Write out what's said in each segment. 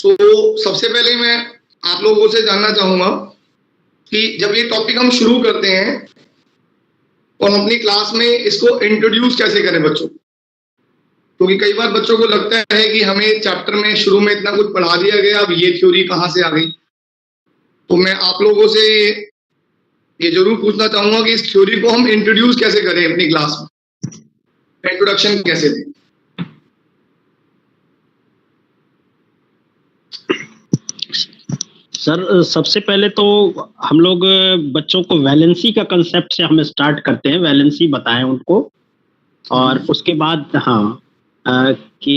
सो सबसे पहले मैं आप लोगों से जानना चाहूंगा कि जब ये टॉपिक हम शुरू करते हैं तो हम अपनी क्लास में इसको इंट्रोड्यूस कैसे करें बच्चों को, क्योंकि कई बार बच्चों को लगता है कि हमें चैप्टर में शुरू में इतना कुछ पढ़ा दिया गया, अब ये थ्योरी कहाँ से आ गई। तो मैं आप लोगों से ये जरूर पूछना चाहूंगा कि इस थ्योरी को हम इंट्रोड्यूस कैसे करें अपनी क्लास में, इंट्रोडक्शन कैसे दें। सर सबसे पहले तो हम लोग बच्चों को वैलेंसी का कंसेप्ट से हम स्टार्ट करते हैं, वैलेंसी बताएं उनको, और उसके बाद कि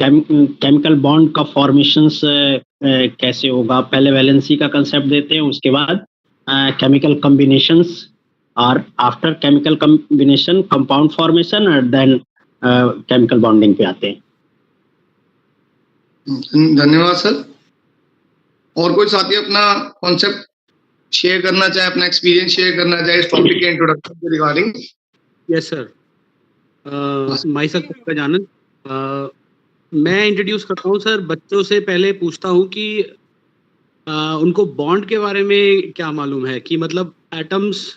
केमिकल बॉन्ड का फॉर्मेशंस कैसे होगा। पहले वैलेंसी का कंसेप्ट देते हैं, उसके बाद केमिकल कॉम्बिनेशंस, और after chemical combination compound formation, और देन केमिकल बॉन्डिंग पे आते हैं। धन्यवाद सर। और कोई साथी अपना कॉन्सेप्ट शेयर करना चाहे, अपना एक्सपीरियंस शेयर करना चाहे इस टॉपिक के इंट्रोडक्शन के regarding? Yes sir, my self Gajanan. मैं इंट्रोड्यूस करता हूँ सर। बच्चों से पहले पूछता हूँ कि उनको बॉन्ड के बारे में क्या मालूम है, कि मतलब एटम्स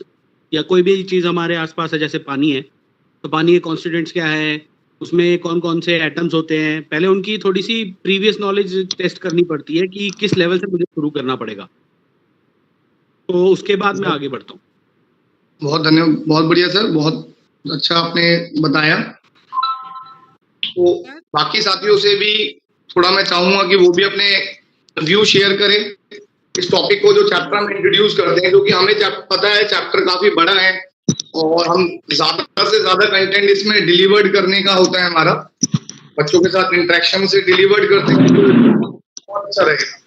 या कोई भी चीज़ हमारे आसपास है, जैसे पानी है तो पानी के कॉन्स्टिट्यूएंट्स क्या है, उसमें कौन कौन से एटम्स होते हैं। पहले उनकी थोड़ी सी प्रीवियस नॉलेज टेस्ट करनी पड़ती है कि किस लेवल से मुझे शुरू करना पड़ेगा, तो उसके बाद मैं आगे बढ़ता हूँ। बहुत धन्यवाद, बहुत बढ़िया सर, बहुत अच्छा आपने बताया। तो बाकी साथियों से भी थोड़ा मैं चाहूंगा कि वो भी अपने व्यू शेयर करें इस टॉपिक को जो चैप्टर हम इंट्रोड्यूस करते हैं, क्योंकि हमें पता है चैप्टर काफी बड़ा है और हम ज्यादा से ज्यादा कंटेंट इसमें डिलीवर्ड करने का होता है हमारा, बच्चों के साथ इंटरेक्शन से डिलीवर्ड करते हैं तो बहुत अच्छा रहेगा।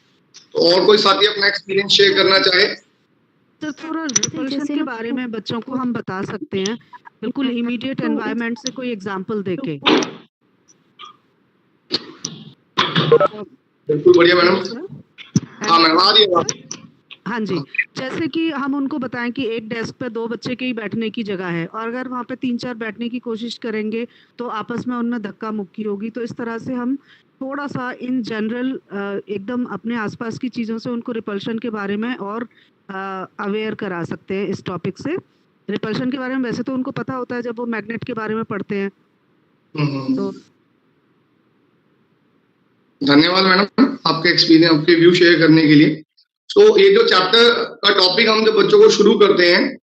तो और कोई साथी अपना एक्सपीरियंस शेयर करना चाहे? तो थोड़ा रिपल्शन के बारे में बच्चों को हम बता सकते हैं, बिल्कुल इमीडिएट एनवायरनमेंट से कोई एग्जांपल देके। बिल्कुल बढ़िया मैडम। हाँ मैडम, आ रही है बात। हाँ जी, जैसे कि हम उनको बताएं कि एक डेस्क पे 2 बच्चे के ही बैठने की जगह है, और अगर वहाँ पे 3-4 बैठने की कोशिश करेंगे तो आपस में उनमें धक्का मुक्की होगी। तो इस तरह से हम थोड़ा सा इन जनरल एकदम अपने आसपास की चीज़ों से उनको रिपल्शन के बारे में और अवेयर करा सकते हैं इस टॉपिक से। रिपल्शन के बारे में वैसे तो उनको पता होता है जब वो मैग्नेट के बारे में पढ़ते हैं। तो धन्यवाद मैडम आपके एक्सपीरियंस, आपके व्यू शेयर करने के लिए। तो ये जो चैप्टर का टॉपिक हम जब बच्चों को शुरू करते हैं,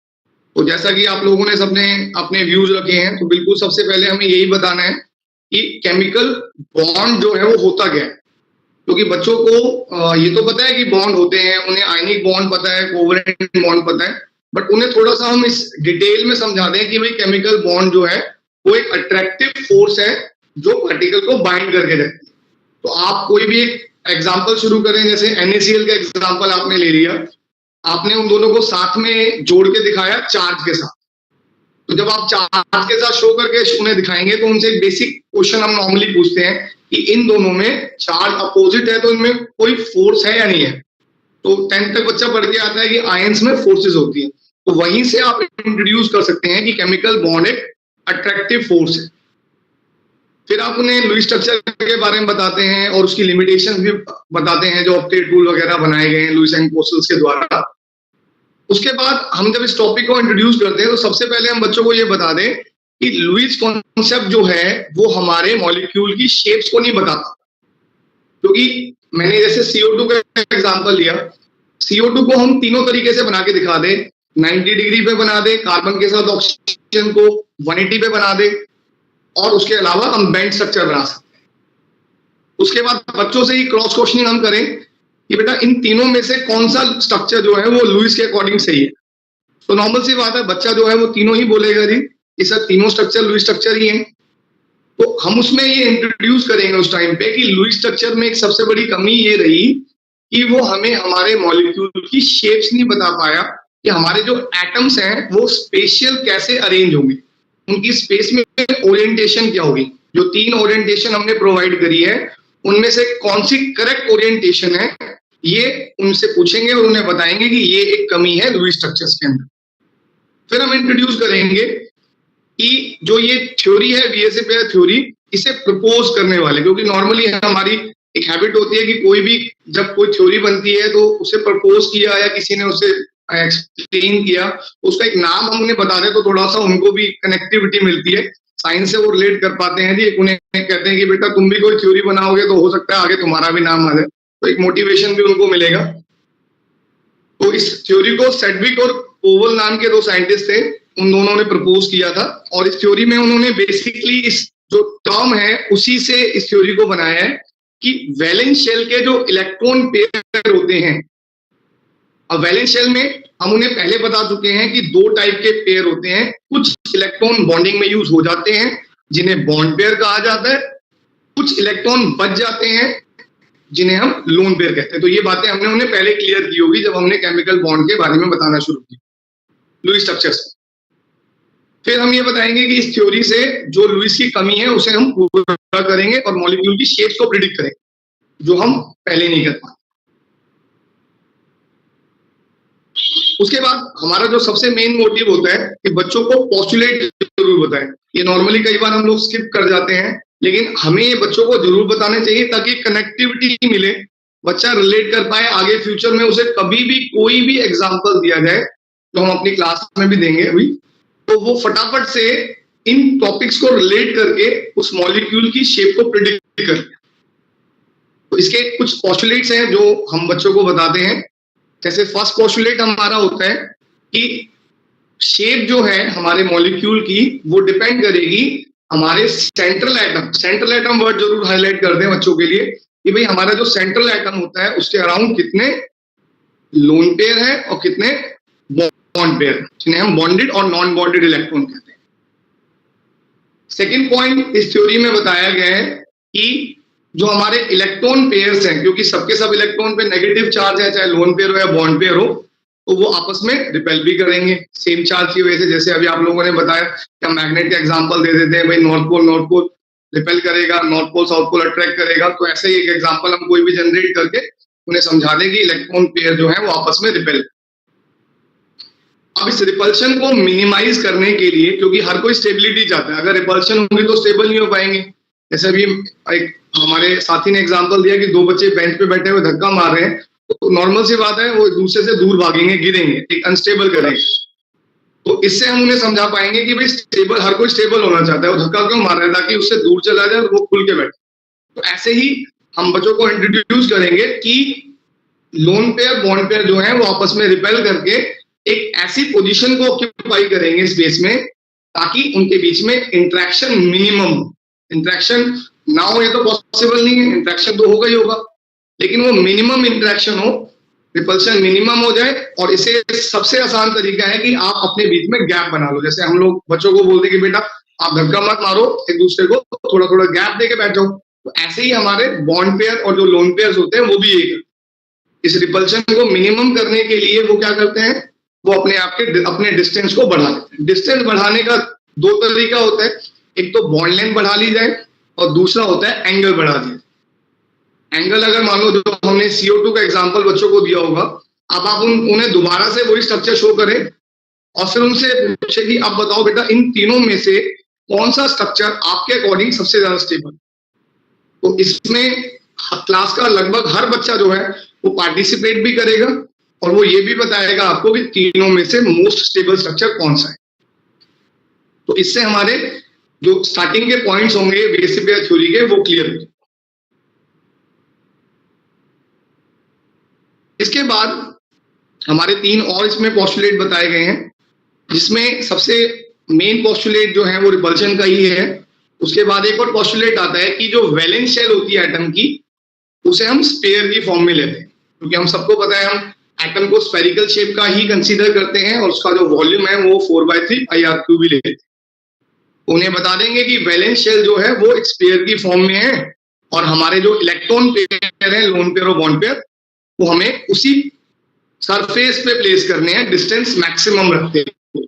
तो जैसा कि आप लोगों ने सबने अपने व्यूज रखे हैं, तो बिल्कुल सबसे पहले हमें यही बताना है कि केमिकल बॉन्ड जो है वो होता क्या है। क्योंकि बच्चों को ये तो पता है कि बॉन्ड होते हैं, उन्हें आयनिक बॉन्ड पता है, कोवेलेंट बॉन्ड पता है, बट उन्हें थोड़ा सा हम इस डिटेल में समझा दें कि भाई केमिकल बॉन्ड जो है वो एक अट्रैक्टिव फोर्स है जो पार्टिकल को बाइंड करके रखती है। तो आप कोई भी एक एग्जाम्पल शुरू करें, जैसे NaCl का एग्जाम्पल आपने ले लिया, आपने उन दोनों को साथ में जोड़ के दिखाया चार्ज के साथ। तो जब आप चार्ज के साथ शो करके उन्हें दिखाएंगे तो उनसे एक बेसिक क्वेश्चन हम नॉर्मली पूछते हैं कि इन दोनों में चार्ज अपोजिट है तो इनमें कोई फोर्स है या नहीं है। तो 10th तक बच्चा पढ़ के आता है कि आयंस में फोर्सेस होती है, तो वहीं से आप इंट्रोड्यूस कर सकते हैं कि केमिकल बॉन्ड एक अट्रैक्टिव फोर्स है। फिर आप उन्हें लुईस स्ट्रक्चर के बारे में बताते हैं और उसकी लिमिटेशंस भी बताते हैं, जो ऑक्टेट रूल वगैरह बनाए गए हैं लुईस एंड पोसेल्स के द्वारा। उसके बाद हम जब इस टॉपिक को इंट्रोड्यूस करते हैं तो सबसे पहले हम बच्चों को ये बता दें कि लुईस कॉन्सेप्ट जो है वो हमारे मॉलिक्यूल की शेप्स को नहीं बताता। क्योंकि मैंने जैसे CO2 का एग्जाम्पल लिया, CO2 को हम तीनों तरीके से बना के दिखा दें, 90 डिग्री पे बना दे, कार्बन के साथ ऑक्सीजन को 180 पे बना दे, और उसके अलावा हम बेंड स्ट्रक्चर बना सकते हैं। उसके बाद बच्चों से ही क्रॉस क्वेश्चनिंग हम करें कि बेटा इन तीनों में से कौन सा स्ट्रक्चर जो है वो लुईस के अकॉर्डिंग सही है। तो नॉर्मल सी बात है, बच्चा जो है वो तीनों ही बोलेगा जी कि सर तीनों स्ट्रक्चर लुईस स्ट्रक्चर ही हैं। तो हम उसमें ये इंट्रोड्यूस करेंगे उस टाइम पे कि लुईस स्ट्रक्चर में एक सबसे बड़ी कमी ये रही कि वो हमें हमारे मॉलिक्यूल की शेप्स नहीं बता पाया कि हमारे जो एटम्स हैं वो स्पेशियल कैसे अरेंज होंगे, उनकी स्पेस में ओरिएंटेशन क्या होगी। जो 3 ओरिएंटेशन हमने प्रोवाइड करी है उनमें से कौन सी करेक्ट ओरिएंटेशन है, ये उनसे पूछेंगे और उन्हें बताएंगे कि ये एक कमी है लुईस स्ट्रक्चर्स के अंदर। फिर हम इंट्रोड्यूस करेंगे कि जो ये थ्योरी है VSA पेयर थ्योरी, इसे प्रपोज करने वाले, क्योंकि नॉर्मली हमारी एक हैबिट होती है कि कोई भी जब कोई थ्योरी बनती है तो उसे प्रपोज किया या किसी ने उसे एक्सप्लेन किया, उसका एक नाम हम उन्हें बता दें तो थोड़ा सा उनको भी कनेक्टिविटी मिलती है, साइंस से वो रिलेट कर पाते हैं जी। उन्हें कहते हैं कि बेटा तुम भी कोई थ्योरी बनाओगे तो हो सकता है आगे तुम्हारा भी नाम आ जाए, तो एक मोटिवेशन भी उनको मिलेगा। तो इस थ्योरी को सेडविक और पोवल नाम के 2 साइंटिस्ट थे, उन दोनों ने प्रपोज किया था, और इस थ्योरी में उन्होंने बेसिकली इस जो टर्म है उसी से इस थ्योरी को बनाया है कि वैलेंस शेल के जो इलेक्ट्रॉन पेयर होते हैं, अब वैलेंस शेल में हम उन्हें पहले बता चुके हैं कि 2 टाइप के पेयर होते हैं, कुछ इलेक्ट्रॉन बॉन्डिंग में यूज हो जाते हैं जिन्हें बॉन्ड पेयर कहा जाता है, कुछ इलेक्ट्रॉन बच जाते हैं जिन्हें हम लोन पेयर कहते हैं। तो ये बातें हमने उन्हें पहले क्लियर की होगी जब हमने केमिकल बॉन्ड के बारे में बताना शुरू किया, लुईस स्ट्रक्चर्स। फिर हम ये बताएंगे कि इस थ्योरी से जो लुईस की कमी है उसे हम पूरा करेंगे और मॉलिक्यूल की शेप्स को प्रिडिक्ट करेंगे, जो हम पहले नहीं कर पाए। उसके बाद हमारा जो सबसे मेन मोटिव होता है कि बच्चों को पोस्टुलेट जरूर बताएं। ये नॉर्मली कई बार हम लोग स्किप कर जाते हैं, लेकिन हमें ये बच्चों को जरूर बताने चाहिए ताकि कनेक्टिविटी मिले, बच्चा रिलेट कर पाए। आगे फ्यूचर में उसे कभी भी कोई भी एग्जांपल दिया जाए, तो हम अपनी क्लास में भी देंगे अभी, तो वो फटाफट से इन टॉपिक्स को रिलेट करके उस मॉलिक्यूल की शेप को प्रिडिक्ट कर। तो इसके कुछ पोस्टुलेट्स हैं जो हम बच्चों को बताते हैं। जैसे फर्स्ट पोस्टुलेट हमारा होता है कि शेप जो है हमारे मॉलिक्यूल की वो डिपेंड करेगी हमारे central atom. Central atom word जरूर हाईलाइट कर दें बच्चों के लिए कि भाई हमारा जो सेंट्रल एटम होता है उसके अराउंड कितने लोन पेयर है और कितने बॉन्ड पेयर, जिन्हें हम बॉन्डेड और नॉन बॉन्डेड इलेक्ट्रॉन कहते हैं। सेकेंड पॉइंट इस थ्योरी में बताया गया है कि जो हमारे इलेक्ट्रॉन पेयर्स हैं, क्योंकि सबके सब इलेक्ट्रॉन पे नेगेटिव चार्ज है, चाहे लोन पेयर हो या बॉन्ड पेयर हो, तो वो आपस में रिपेल भी करेंगे सेम चार्ज की वजह से। जैसे अभी आप लोगों ने बताया कि हम मैग्नेट का एग्जांपल दे देते हैं, भाई नॉर्थ पोल रिपेल करेगा, north pole south pole attract करेगा, तो ऐसे ही एक एग्जांपल हम कोई भी जनरेट करके उन्हें समझा दें कि इलेक्ट्रॉन पेयर जो है वो आपस में रिपेल। अब इस रिपल्शन को मिनिमाइज करने के लिए, क्योंकि हर कोई स्टेबिलिटी चाहता है, अगर रिपल्शन होगी तो स्टेबल नहीं हो पाएंगे। जैसे अभी एक हमारे साथी ने एग्जांपल दिया कि 2 बच्चे बेंच पे बैठे हुए धक्का मार रहे हैं, तो नॉर्मल सी बात है वो एक दूसरे से दूर भागेंगे, गिरेंगे, एक अनस्टेबल करेंगे। तो इससे हम उन्हें समझा पाएंगे कि भाई स्टेबल, हर कोई स्टेबल होना चाहता है, वो धक्का क्यों मार रहा है, ताकि उससे दूर चला जाए और वो खुल के बैठे। तो ऐसे ही हम बच्चों को इंट्रोड्यूस करेंगे कि लोन पेयर बॉन्ड पेयर जो है वो आपस में रिपेल करके एक ऐसी पोजीशन को ऑक्यूपाई करेंगे स्पेस में ताकि उनके बीच में इंटरेक्शन मिनिमम हो। इंटरेक्शन ना हो ये तो पॉसिबल नहीं है, इंटरेक्शन तो होगा ही होगा, लेकिन वो मिनिमम इंटरेक्शन हो, रिपल्शन मिनिमम हो जाए। और इसे सबसे आसान तरीका है कि आप अपने बीच में गैप बना लो। जैसे हम लोग बच्चों को बोलते हैं कि बेटा आप धक्का मत मारो, एक दूसरे को थोड़ा थोड़ा गैप देके बैठ जाओ, तो ऐसे ही हमारे बॉन्ड पेयर और जो लोन पेयर होते हैं वो भी एक इस रिपल्शन को मिनिमम करने के लिए वो क्या करते हैं, वो अपने डिस्टेंस को बढ़ा देते हैं। डिस्टेंस बढ़ाने का 2 तरीका होता है, एक तो बॉन्ड लेंथ बढ़ा ली जाए और दूसरा होता है एंगल बढ़ा दिया। एंगल अगर मान लो जो हमने CO2 का एग्जांपल बच्चों को दिया होगा, अब आप उन्हें दोबारा से वही स्ट्रक्चर शो करें और फिर उनसे पूछे कि आप बताओ बेटा इन तीनों में से कौन सा स्ट्रक्चर आपके अकॉर्डिंग सबसे ज्यादा स्टेबल। तो इसमें क्लास का लगभग हर बच्चा जो है वो पार्टिसिपेट भी करेगा और वो ये भी बताएगा आपको कि तीनों में से मोस्ट स्टेबल स्ट्रक्चर कौन सा है। तो इससे हमारे जो स्टार्टिंग के पॉइंट्स होंगे बेसिक पेयर थ्योरी के वो क्लियर होंगे। इसके बाद हमारे 3 और इसमें पोस्टुलेट बताए गए हैं, जिसमें सबसे मेन पोस्टुलेट जो है वो रिपल्शन का ही है। उसके बाद एक और पोस्टुलेट आता है कि जो वैलेंस शेल होती है एटम की, उसे हम स्फीयर की फॉर्म में लेते हैं, क्योंकि हम सबको पता है हम एटम को स्फेरिकल शेप का ही कंसीडर करते हैं और उसका जो वॉल्यूम है वो 4/3 πr³ भी लेते हैं। उन्हें बता देंगे कि वैलेंस शेल जो है वो एक स्फीयर की फॉर्म में है और हमारे जो इलेक्ट्रॉन पेयर है, लोन पेयर और बॉन्ड पेयर, वो हमें उसी सरफेस पे प्लेस करने हैं, डिस्टेंस मैक्सिमम रखते हैं।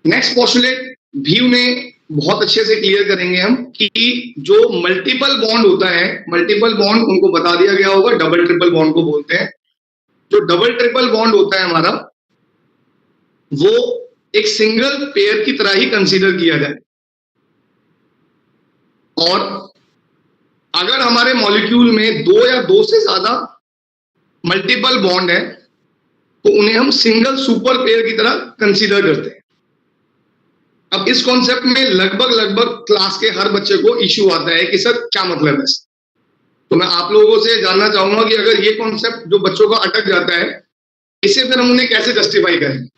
नेक्स्ट पोस्टुलेट भी उन्हें बहुत अच्छे से क्लियर करेंगे हम कि जो मल्टीपल बॉन्ड होता है, मल्टीपल बॉन्ड उनको बता दिया गया होगा, डबल ट्रिपल बॉन्ड को बोलते हैं। जो डबल ट्रिपल बॉन्ड होता है हमारा, वो एक सिंगल पेयर की तरह ही कंसीडर किया जाए और अगर हमारे मॉलिक्यूल में 2 या 2 से ज्यादा मल्टीपल बॉन्ड है तो उन्हें हम सिंगल सुपर पेयर की तरह कंसीडर करते हैं। अब इस कॉन्सेप्ट में लगभग क्लास के हर बच्चे को इश्यू आता है कि सर क्या मतलब है। तो मैं आप लोगों से जानना चाहूंगा कि अगर ये कॉन्सेप्ट जो बच्चों का अटक जाता है, इसे फिर हम उन्हें कैसे जस्टिफाई करें।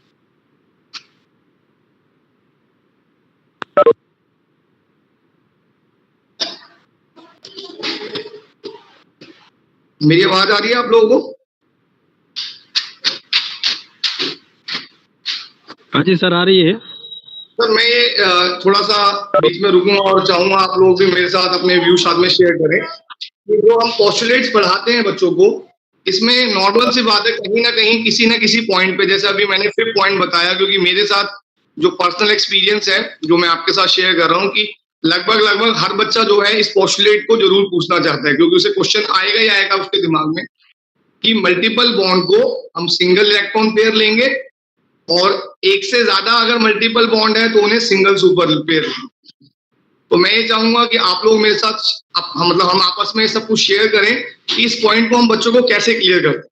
मेरी आवाज आ रही है आप लोगों को? हाँ जी सर, आ रही है। सर मैं ये थोड़ा सा बीच में रुकूंगा और चाहूंगा आप लोग भी मेरे साथ अपने व्यू साथ में शेयर करें। जो हम पोस्टुलेट्स पढ़ाते हैं बच्चों को, इसमें नॉर्मल सी बात है, कहीं ना कहीं किसी ना किसी पॉइंट पे, जैसे अभी मैंने 5th पॉइंट बताया, क्योंकि मेरे साथ जो पर्सनल एक्सपीरियंस है जो मैं आपके साथ शेयर कर रहा हूँ कि लगभग हर बच्चा जो है इस पोस्टुलेट को जरूर पूछना चाहता है, क्योंकि उसे क्वेश्चन आएगा ही आएगा उसके दिमाग में कि मल्टीपल बॉन्ड को हम सिंगल इलेक्ट्रॉन पेयर लेंगे और एक से ज्यादा अगर मल्टीपल बॉन्ड है तो उन्हें सिंगल सुपर पेयर। तो मैं ये चाहूंगा कि आप लोग मेरे साथ मतलब हम आपस में सब कुछ शेयर करें कि इस पॉइंट को हम बच्चों को कैसे क्लियर करें।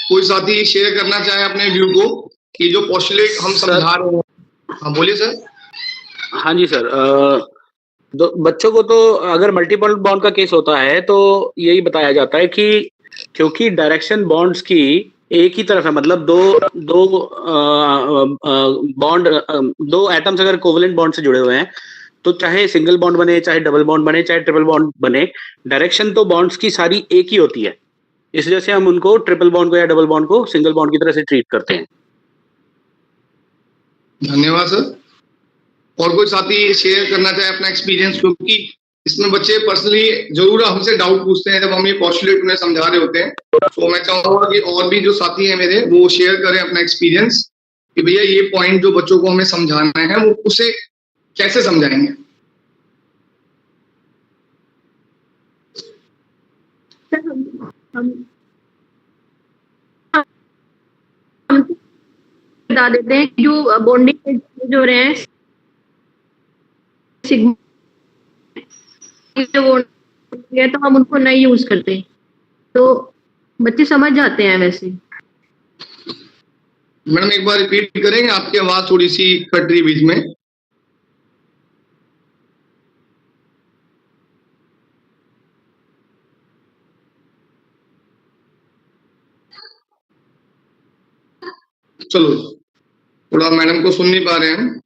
कोई साथी शेयर करना चाहे अपने व्यू को कि जो पोस्टुलेट हम समझा रहे हैं। हाँ बोलिए सर। हाँ जी सर, बच्चों को तो अगर मल्टीपल बॉन्ड का केस होता है तो यही बताया जाता है कि क्योंकि डायरेक्शन बॉन्ड्स की एक ही तरफ है, मतलब दो एटम्स अगर कोवेलेंट बॉन्ड से जुड़े हुए हैं तो चाहे सिंगल बॉन्ड बने, चाहे डबल बॉन्ड बने, चाहे ट्रिपल बॉन्ड बने, डायरेक्शन तो बॉन्ड्स की सारी एक ही होती है। इस वजह से हम उनको ट्रिपल बॉन्ड को या डबल बॉन्ड को सिंगल बॉन्ड की तरह से ट्रीट करते हैं। धन्यवाद सर। और कोई साथी शेयर करना चाहे अपना एक्सपीरियंस, क्योंकि इसमें बच्चे पर्सनली जरूर हमसे डाउट पूछते हैं जब हम ये पोस्टुलेट उन्हें समझा रहे होते हैं। तो मैं चाहूंगा कि और भी जो साथी हैं मेरे वो शेयर करें अपना एक्सपीरियंस कि भैया ये पॉइंट जो बच्चों को हमें समझाना है वो उसे कैसे समझाएंगे। हम बता देते हैं जो बॉन्डिंग जो हो रहे हैं तो हम उनको नहीं यूज करते, तो बच्चे समझ जाते हैं। वैसे मैडम एक बार रिपीट करेंगे, आपकी आवाज थोड़ी सी कट रही बीच में। चलो थोड़ा मैडम को सुन नहीं पा रहे हैं।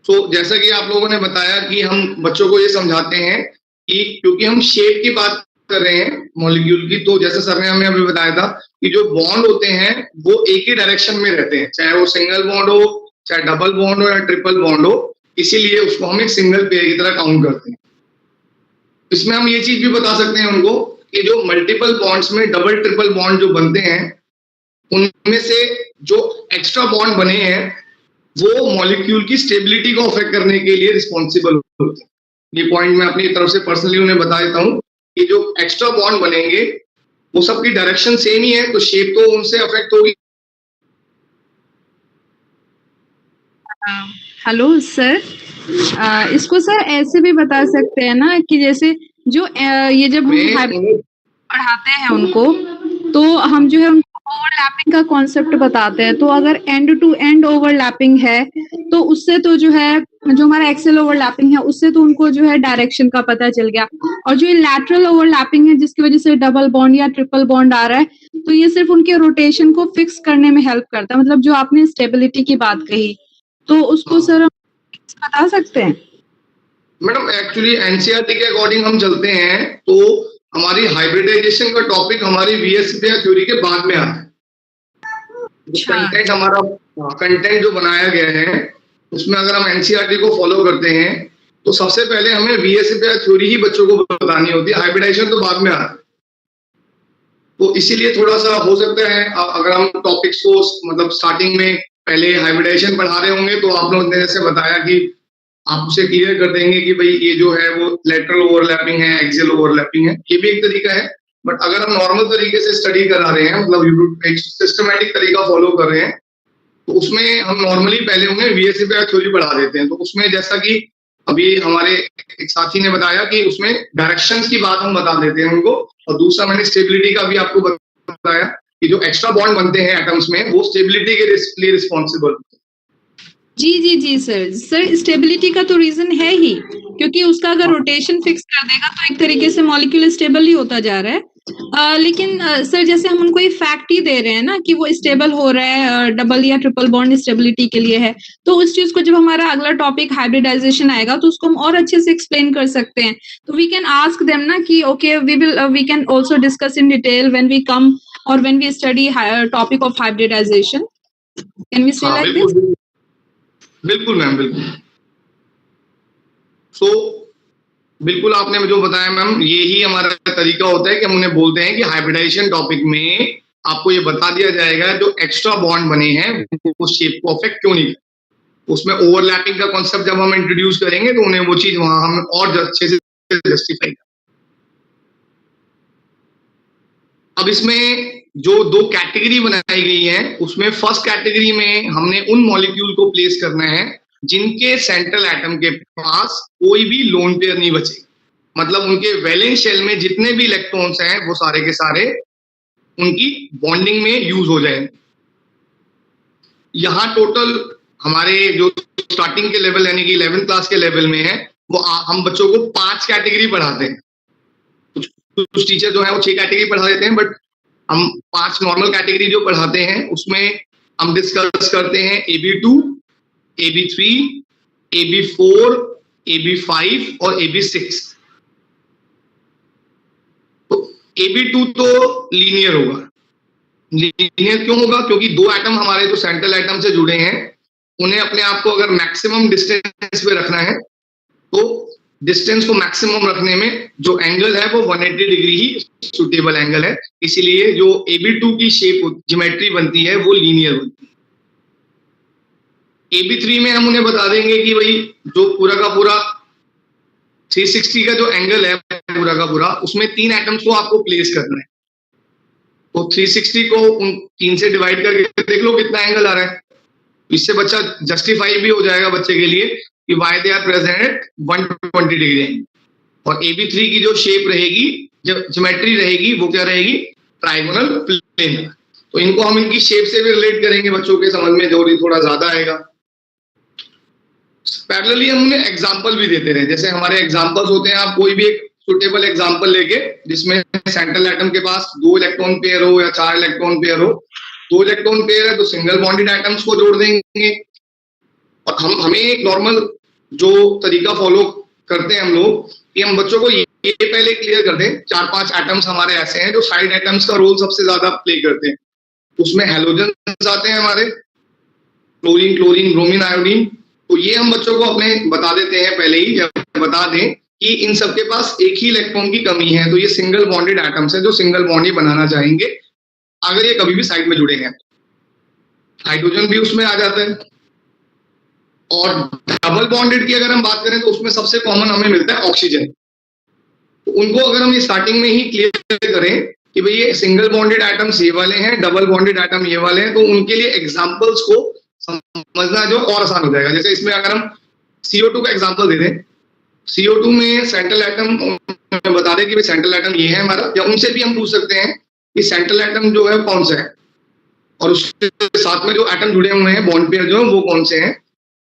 तो जैसा कि आप लोगों ने बताया कि हम बच्चों को ये समझाते हैं कि क्योंकि हम शेप की बात कर रहे हैं मॉलिक्यूल की, तो जैसे सर ने हमें अभी बताया था कि जो बॉन्ड होते हैं वो एक ही डायरेक्शन में रहते हैं, चाहे वो सिंगल बॉन्ड हो, चाहे डबल बॉन्ड हो या ट्रिपल बॉन्ड हो, इसीलिए उसको हम एक सिंगल पेयर की तरह काउंट करते हैं। इसमें हम ये चीज भी बता सकते हैं उनको कि जो मल्टीपल बॉन्ड्स में डबल ट्रिपल बॉन्ड जो बनते हैं उनमें से जो एक्स्ट्रा बॉन्ड बने हैं वो मॉलिक्यूल की स्टेबिलिटी को अफेक्ट करने के लिए रिस्पॉन्सिबल होते हैं। ये पॉइंट मैं अपनी तरफ से पर्सनली उन्हें बता देता हूँ कि जो एक्स्ट्रा बॉन्ड बनेंगे वो सबकी डायरेक्शन सेम ही है, तो शेप तो उनसे अफेक्ट होगी। हेलो सर, इसको सर ऐसे भी बता सकते हैं ना कि जैसे जो ये जब हम पढ़ाते हैं उनको तो हम जो है उनको ओवरलैपिंग का कॉन्सेप्ट बताते हैं। तो अगर एंड टू एंड ओवरलैपिंग है तो उससे तो जो है जो हमारा एक्सेल ओवरलैपिंग है उससे तो उनको जो है डायरेक्शन का पता चल गया। और जो ये लैटरल ओवरलैपिंग है जिसकी वजह से डबल बॉन्ड या ट्रिपल बॉन्ड आ रहा है तो ये सिर्फ उनके रोटेशन को फिक्स करने में हेल्प करता है। मतलब जो आपने स्टेबिलिटी की बात कही तो उसको सर हम बता सकते हैं? मैडम एक्चुअली एनसीईआरटी के अकॉर्डिंग हम चलते हैं तो हमारी हाइब्रिडाइजेशन का टॉपिक हमारी वीएसपी थ्योरी के बाद में आता है। कंटेंट हमारा कंटेंट जो बनाया गया है उसमें अगर हम एनसीईआरटी को फॉलो करते हैं तो सबसे पहले हमें VSEPR थ्योरी ही बच्चों को बतानी होती है, हाइब्रिडाइजेशन तो बाद में आता है। तो इसीलिए थोड़ा सा हो सकता है अगर हम टॉपिक्स को मतलब स्टार्टिंग में पहले हाइब्रिडाइजेशन पढ़ा रहे होंगे तो आप लोगों ने जैसे बताया कि आप उसे क्लियर कर देंगे कि भाई ये जो है वो लेटरल ओवरलैपिंग है, एक्सियल ओवरलैपिंग है, ये भी एक तरीका है। बट अगर हम नॉर्मल तरीके से स्टडी करा रहे हैं, मतलब एक सिस्टमैटिक तरीका फॉलो कर रहे हैं, तो उसमें हम नॉर्मली पहले उन्हें VSEPR थ्योरी पढ़ा देते हैं। तो उसमें जैसा कि अभी हमारे एक साथी ने बताया कि उसमें डायरेक्शंस की बात हम बता देते हैं उनको, और दूसरा मैंने स्टेबिलिटी का भी आपको बताया कि जो एक्स्ट्रा बॉन्ड बनते हैं एटम्स में वो स्टेबिलिटी के लिए रिस्पॉन्सिबल होते हैं। जी सर स्टेबिलिटी का तो रीजन है ही, क्योंकि उसका अगर रोटेशन फिक्स कर देगा तो एक तरीके से मॉलिक्यूल स्टेबल ही होता जा रहा है। लेकिन सर जैसे हम उनको ये फैक्ट ही दे रहे हैं ना कि वो स्टेबल हो रहा है, डबल या ट्रिपल बॉन्ड स्टेबिलिटी के लिए है, तो उस चीज को जब हमारा अगला टॉपिक हाइब्रिडाइजेशन आएगा तो उसको हम और अच्छे से एक्सप्लेन कर सकते हैं। तो वी कैन आस्क देम ना कि okay we can also discuss in detail when we come और when we study topic of hybridization. Can we say like this? बिल्कुल मैम, बिल्कुल। सो बिल्कुल आपने जो बताया मैम, ये ही हमारा तरीका होता है कि हम उन्हें बोलते हैं कि हाइब्रिडाइजेशन टॉपिक में आपको ये बता दिया जाएगा जो एक्स्ट्रा बॉन्ड बने हैं वो शेप को अफेक्ट क्यों नहीं करते। उसमें ओवरलैपिंग का कॉन्सेप्ट जब हम इंट्रोड्यूस करेंगे तो उन्हें वो चीज वहां हम और अच्छे से जस्टिफाई करें। अब इसमें जो दो कैटेगरी बनाई गई है उसमें फर्स्ट कैटेगरी में हमने उन मॉलिक्यूल को प्लेस करना है जिनके सेंट्रल एटम के पास कोई भी लोन पेयर नहीं बचे, मतलब उनके वैलेंस शेल में जितने भी इलेक्ट्रॉन्स हैं वो सारे के सारे उनकी बॉन्डिंग में यूज हो जाएंगे। यहाँ टोटल हमारे जो स्टार्टिंग के लेवल यानी कि 11th क्लास के लेवल में है वो हम बच्चों को 5 कैटेगरी पढ़ाते हैं। कुछ टीचर जो है वो 6 कैटेगरी पढ़ा देते हैं, बट हम 5 नॉर्मल कैटेगरी जो पढ़ाते हैं उसमें हम डिस्कस करते हैं AB2, AB3, AB4, AB5 और AB6। तो AB2 तो लीनियर होगा। लीनियर क्यों होगा? क्योंकि 2 एटम हमारे जो सेंट्रल एटम से जुड़े हैं उन्हें अपने आप को अगर मैक्सिमम डिस्टेंस पे रखना है तो डिस्टेंस को मैक्सिमम रखने में जो एंगल है वो 180 डिग्री ही सुटेबल एंगल है। इसीलिए जो AB2 की शेप ज्योमेट्री बनती है वो लीनियर बनती है। AB3 में हम उन्हें बता देंगे कि भाई जो पूरा का पूरा 360 का जो एंगल है पूरा का पूरा, उसमें 3 एटम्स को आपको प्लेस करना है। तो 360 को उन 3 से डिवाइड करके देख लो कितना एंगल आ रहा है। इससे बच्चा जस्टिफाई भी हो जाएगा बच्चे के लिए कि why they are present at 120 degree angle. और AB3 की जो शेप रहेगी, जब ज्योमेट्री रहेगी वो क्या रहेगी? Trigonal plane. तो इनको हम इनकी शेप से भी रिलेट करेंगे बच्चों के समझ में, जो थोड़ा ज्यादा आएगा। पैरेलली हम उन्हें एग्जांपल भी देते रहे। जैसे हमारे एग्जांपल्स होते हैं, आप कोई भी एक सुटेबल एग्जांपल लेके जिसमें सेंट्रल एटम के पास 2 इलेक्ट्रॉन पेयर हो या 4 इलेक्ट्रॉन पेयर हो। 2 इलेक्ट्रॉन पेयर है तो सिंगल बॉन्डेड एटम्स को जोड़ देंगे। और हमें एक नॉर्मल जो तरीका फॉलो करते हैं हम लोग कि हम बच्चों को ये पहले क्लियर कर दें 4-5 एटम्स हमारे ऐसे हैं जो साइड एटम्स का रोल सबसे ज्यादा प्ले करते हैं। उसमें हैलोजन्स आते हैं हमारे, क्लोरीन, क्लोरीन, ब्रोमीन, आयोडीन। तो ये हम बच्चों को अपने बता देते हैं पहले ही, बता दें कि इन सबके पास एक ही इलेक्ट्रॉन की कमी है। तो ये सिंगल बॉन्डेड एटम्स है जो सिंगल बॉन्ड ही बनाना चाहेंगे अगर ये कभी भी साइड में जुड़े हैं। हाइड्रोजन भी उसमें आ जाता है। और डबल बॉन्डेड की अगर हम बात करें तो उसमें सबसे कॉमन हमें मिलता है ऑक्सीजन। तो उनको अगर हम स्टार्टिंग में ही क्लियर करें कि भाई ये सिंगल बॉन्डेड एटम्स ये वाले हैं, डबल बॉन्डेड एटम ये वाले हैं, तो उनके लिए एग्जांपल्स को समझना जो और आसान हो जाएगा। जैसे इसमें अगर हम CO2 का एग्जांपल दे दें, CO2 में सेंट्रल एटम बता दें कि भाई सेंट्रल एटम ये है हमारा, या उनसे भी हम पूछ सकते हैं कि सेंट्रल एटम जो है कौन सा है, और उसके साथ में जो एटम जुड़े हुए हैं बॉन्ड पेयर जो है वो कौन से हैं।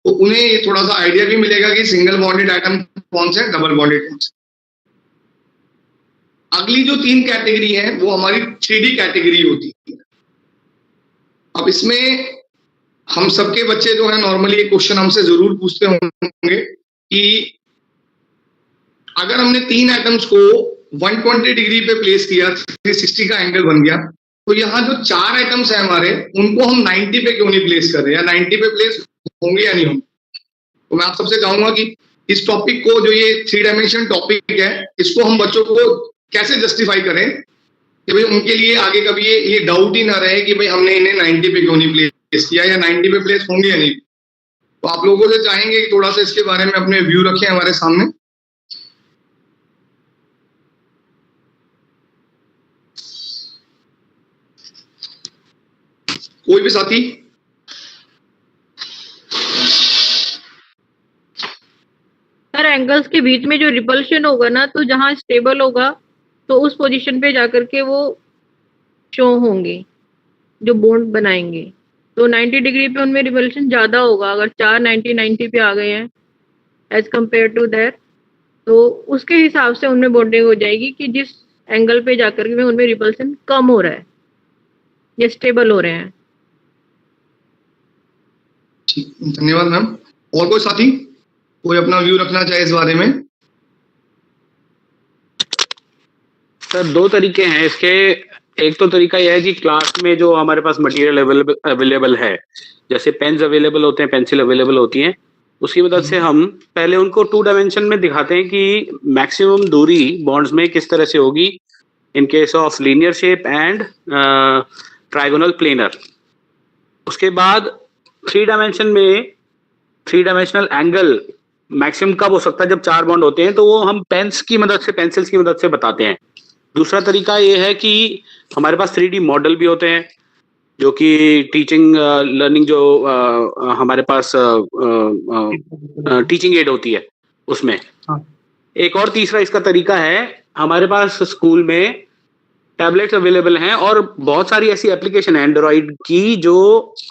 तो उन्हें ये थोड़ा सा आइडिया भी मिलेगा कि सिंगल बॉन्डेड एटम कौन से है, डबल बॉन्डेड कौन से। अगली जो 3 कैटेगरी है वो हमारी 3D कैटेगरी होती है। अब इसमें हम सबके बच्चे जो है नॉर्मली एक क्वेश्चन हमसे जरूर पूछते होंगे कि अगर हमने 3 एटम्स को 120 डिग्री पे प्लेस किया, 360 का एंगल बन गया, तो यहाँ जो 4 एटम्स है हमारे उनको हम 90 पे क्यों नहीं प्लेस कर रहे हैं, या 90 पे प्लेस होंगे या नहीं होंगे। तो मैं आप सबसे चाहूंगा कि इस टॉपिक को, जो ये 3 डायमेंशन टॉपिक है, इसको हम बच्चों को कैसे जस्टिफाई करें कि भाई उनके लिए आगे कभी ये डाउट ही ना रहे कि भाई हमने इन्हें 90 पे क्यों नहीं प्लेस किया या 90 पे प्लेस होंगे या नहीं। तो आप लोगों से चाहेंगे कि थोड़ा सा इसके बारे में अपने व्यू रखें हमारे सामने। कोई भी साथी? सर एंगल्स के बीच में जो रिपल्शन होगा ना, तो जहाँ स्टेबल होगा तो उस पोजीशन पे जाकर के वो शो होंगे जो बॉन्ड बनाएंगे। तो 90 डिग्री पे उनमें रिपल्शन ज्यादा होगा। अगर 4 90 पे आ गए हैं एज कम्पेयर टू दैट, तो उसके हिसाब से उनमें बॉन्डिंग हो जाएगी कि जिस एंगल पे जाकर के उनमें रिपल्शन कम हो रहा है या स्टेबल हो रहे हैं। ठीक, धन्यवाद मैम। और कोई साथी कोई अपना व्यू रखना चाहे इस बारे में? सर 2 तरीके हैं इसके। एक तो तरीका यह है कि क्लास में जो हमारे पास मटेरियल अवेलेबल है, जैसे पेन्स अवेलेबल होते हैं, पेंसिल अवेलेबल होती हैं, उसकी मदद से हम पहले उनको 2 डायमेंशन में दिखाते हैं कि मैक्सिमम दूरी बॉन्ड्स में किस तरह से होगी in case of linear shape and trigonal planar. उसके बाद 3 डायमेंशन में 3 डायमेंशनल एंगल मैक्सिमम कब हो सकता है जब 4 बॉन्ड होते हैं, तो वो हम पेंसिल्स की मदद से बताते हैं। दूसरा तरीका ये है कि हमारे पास 3D मॉडल भी होते हैं, जो कि टीचिंग लर्निंग जो हमारे पास टीचिंग एड होती है उसमें। एक और तीसरा इसका तरीका है, हमारे पास स्कूल में टैबलेट्स अवेलेबल हैं और बहुत सारी ऐसी एप्लीकेशन है एंड्रॉइड की जो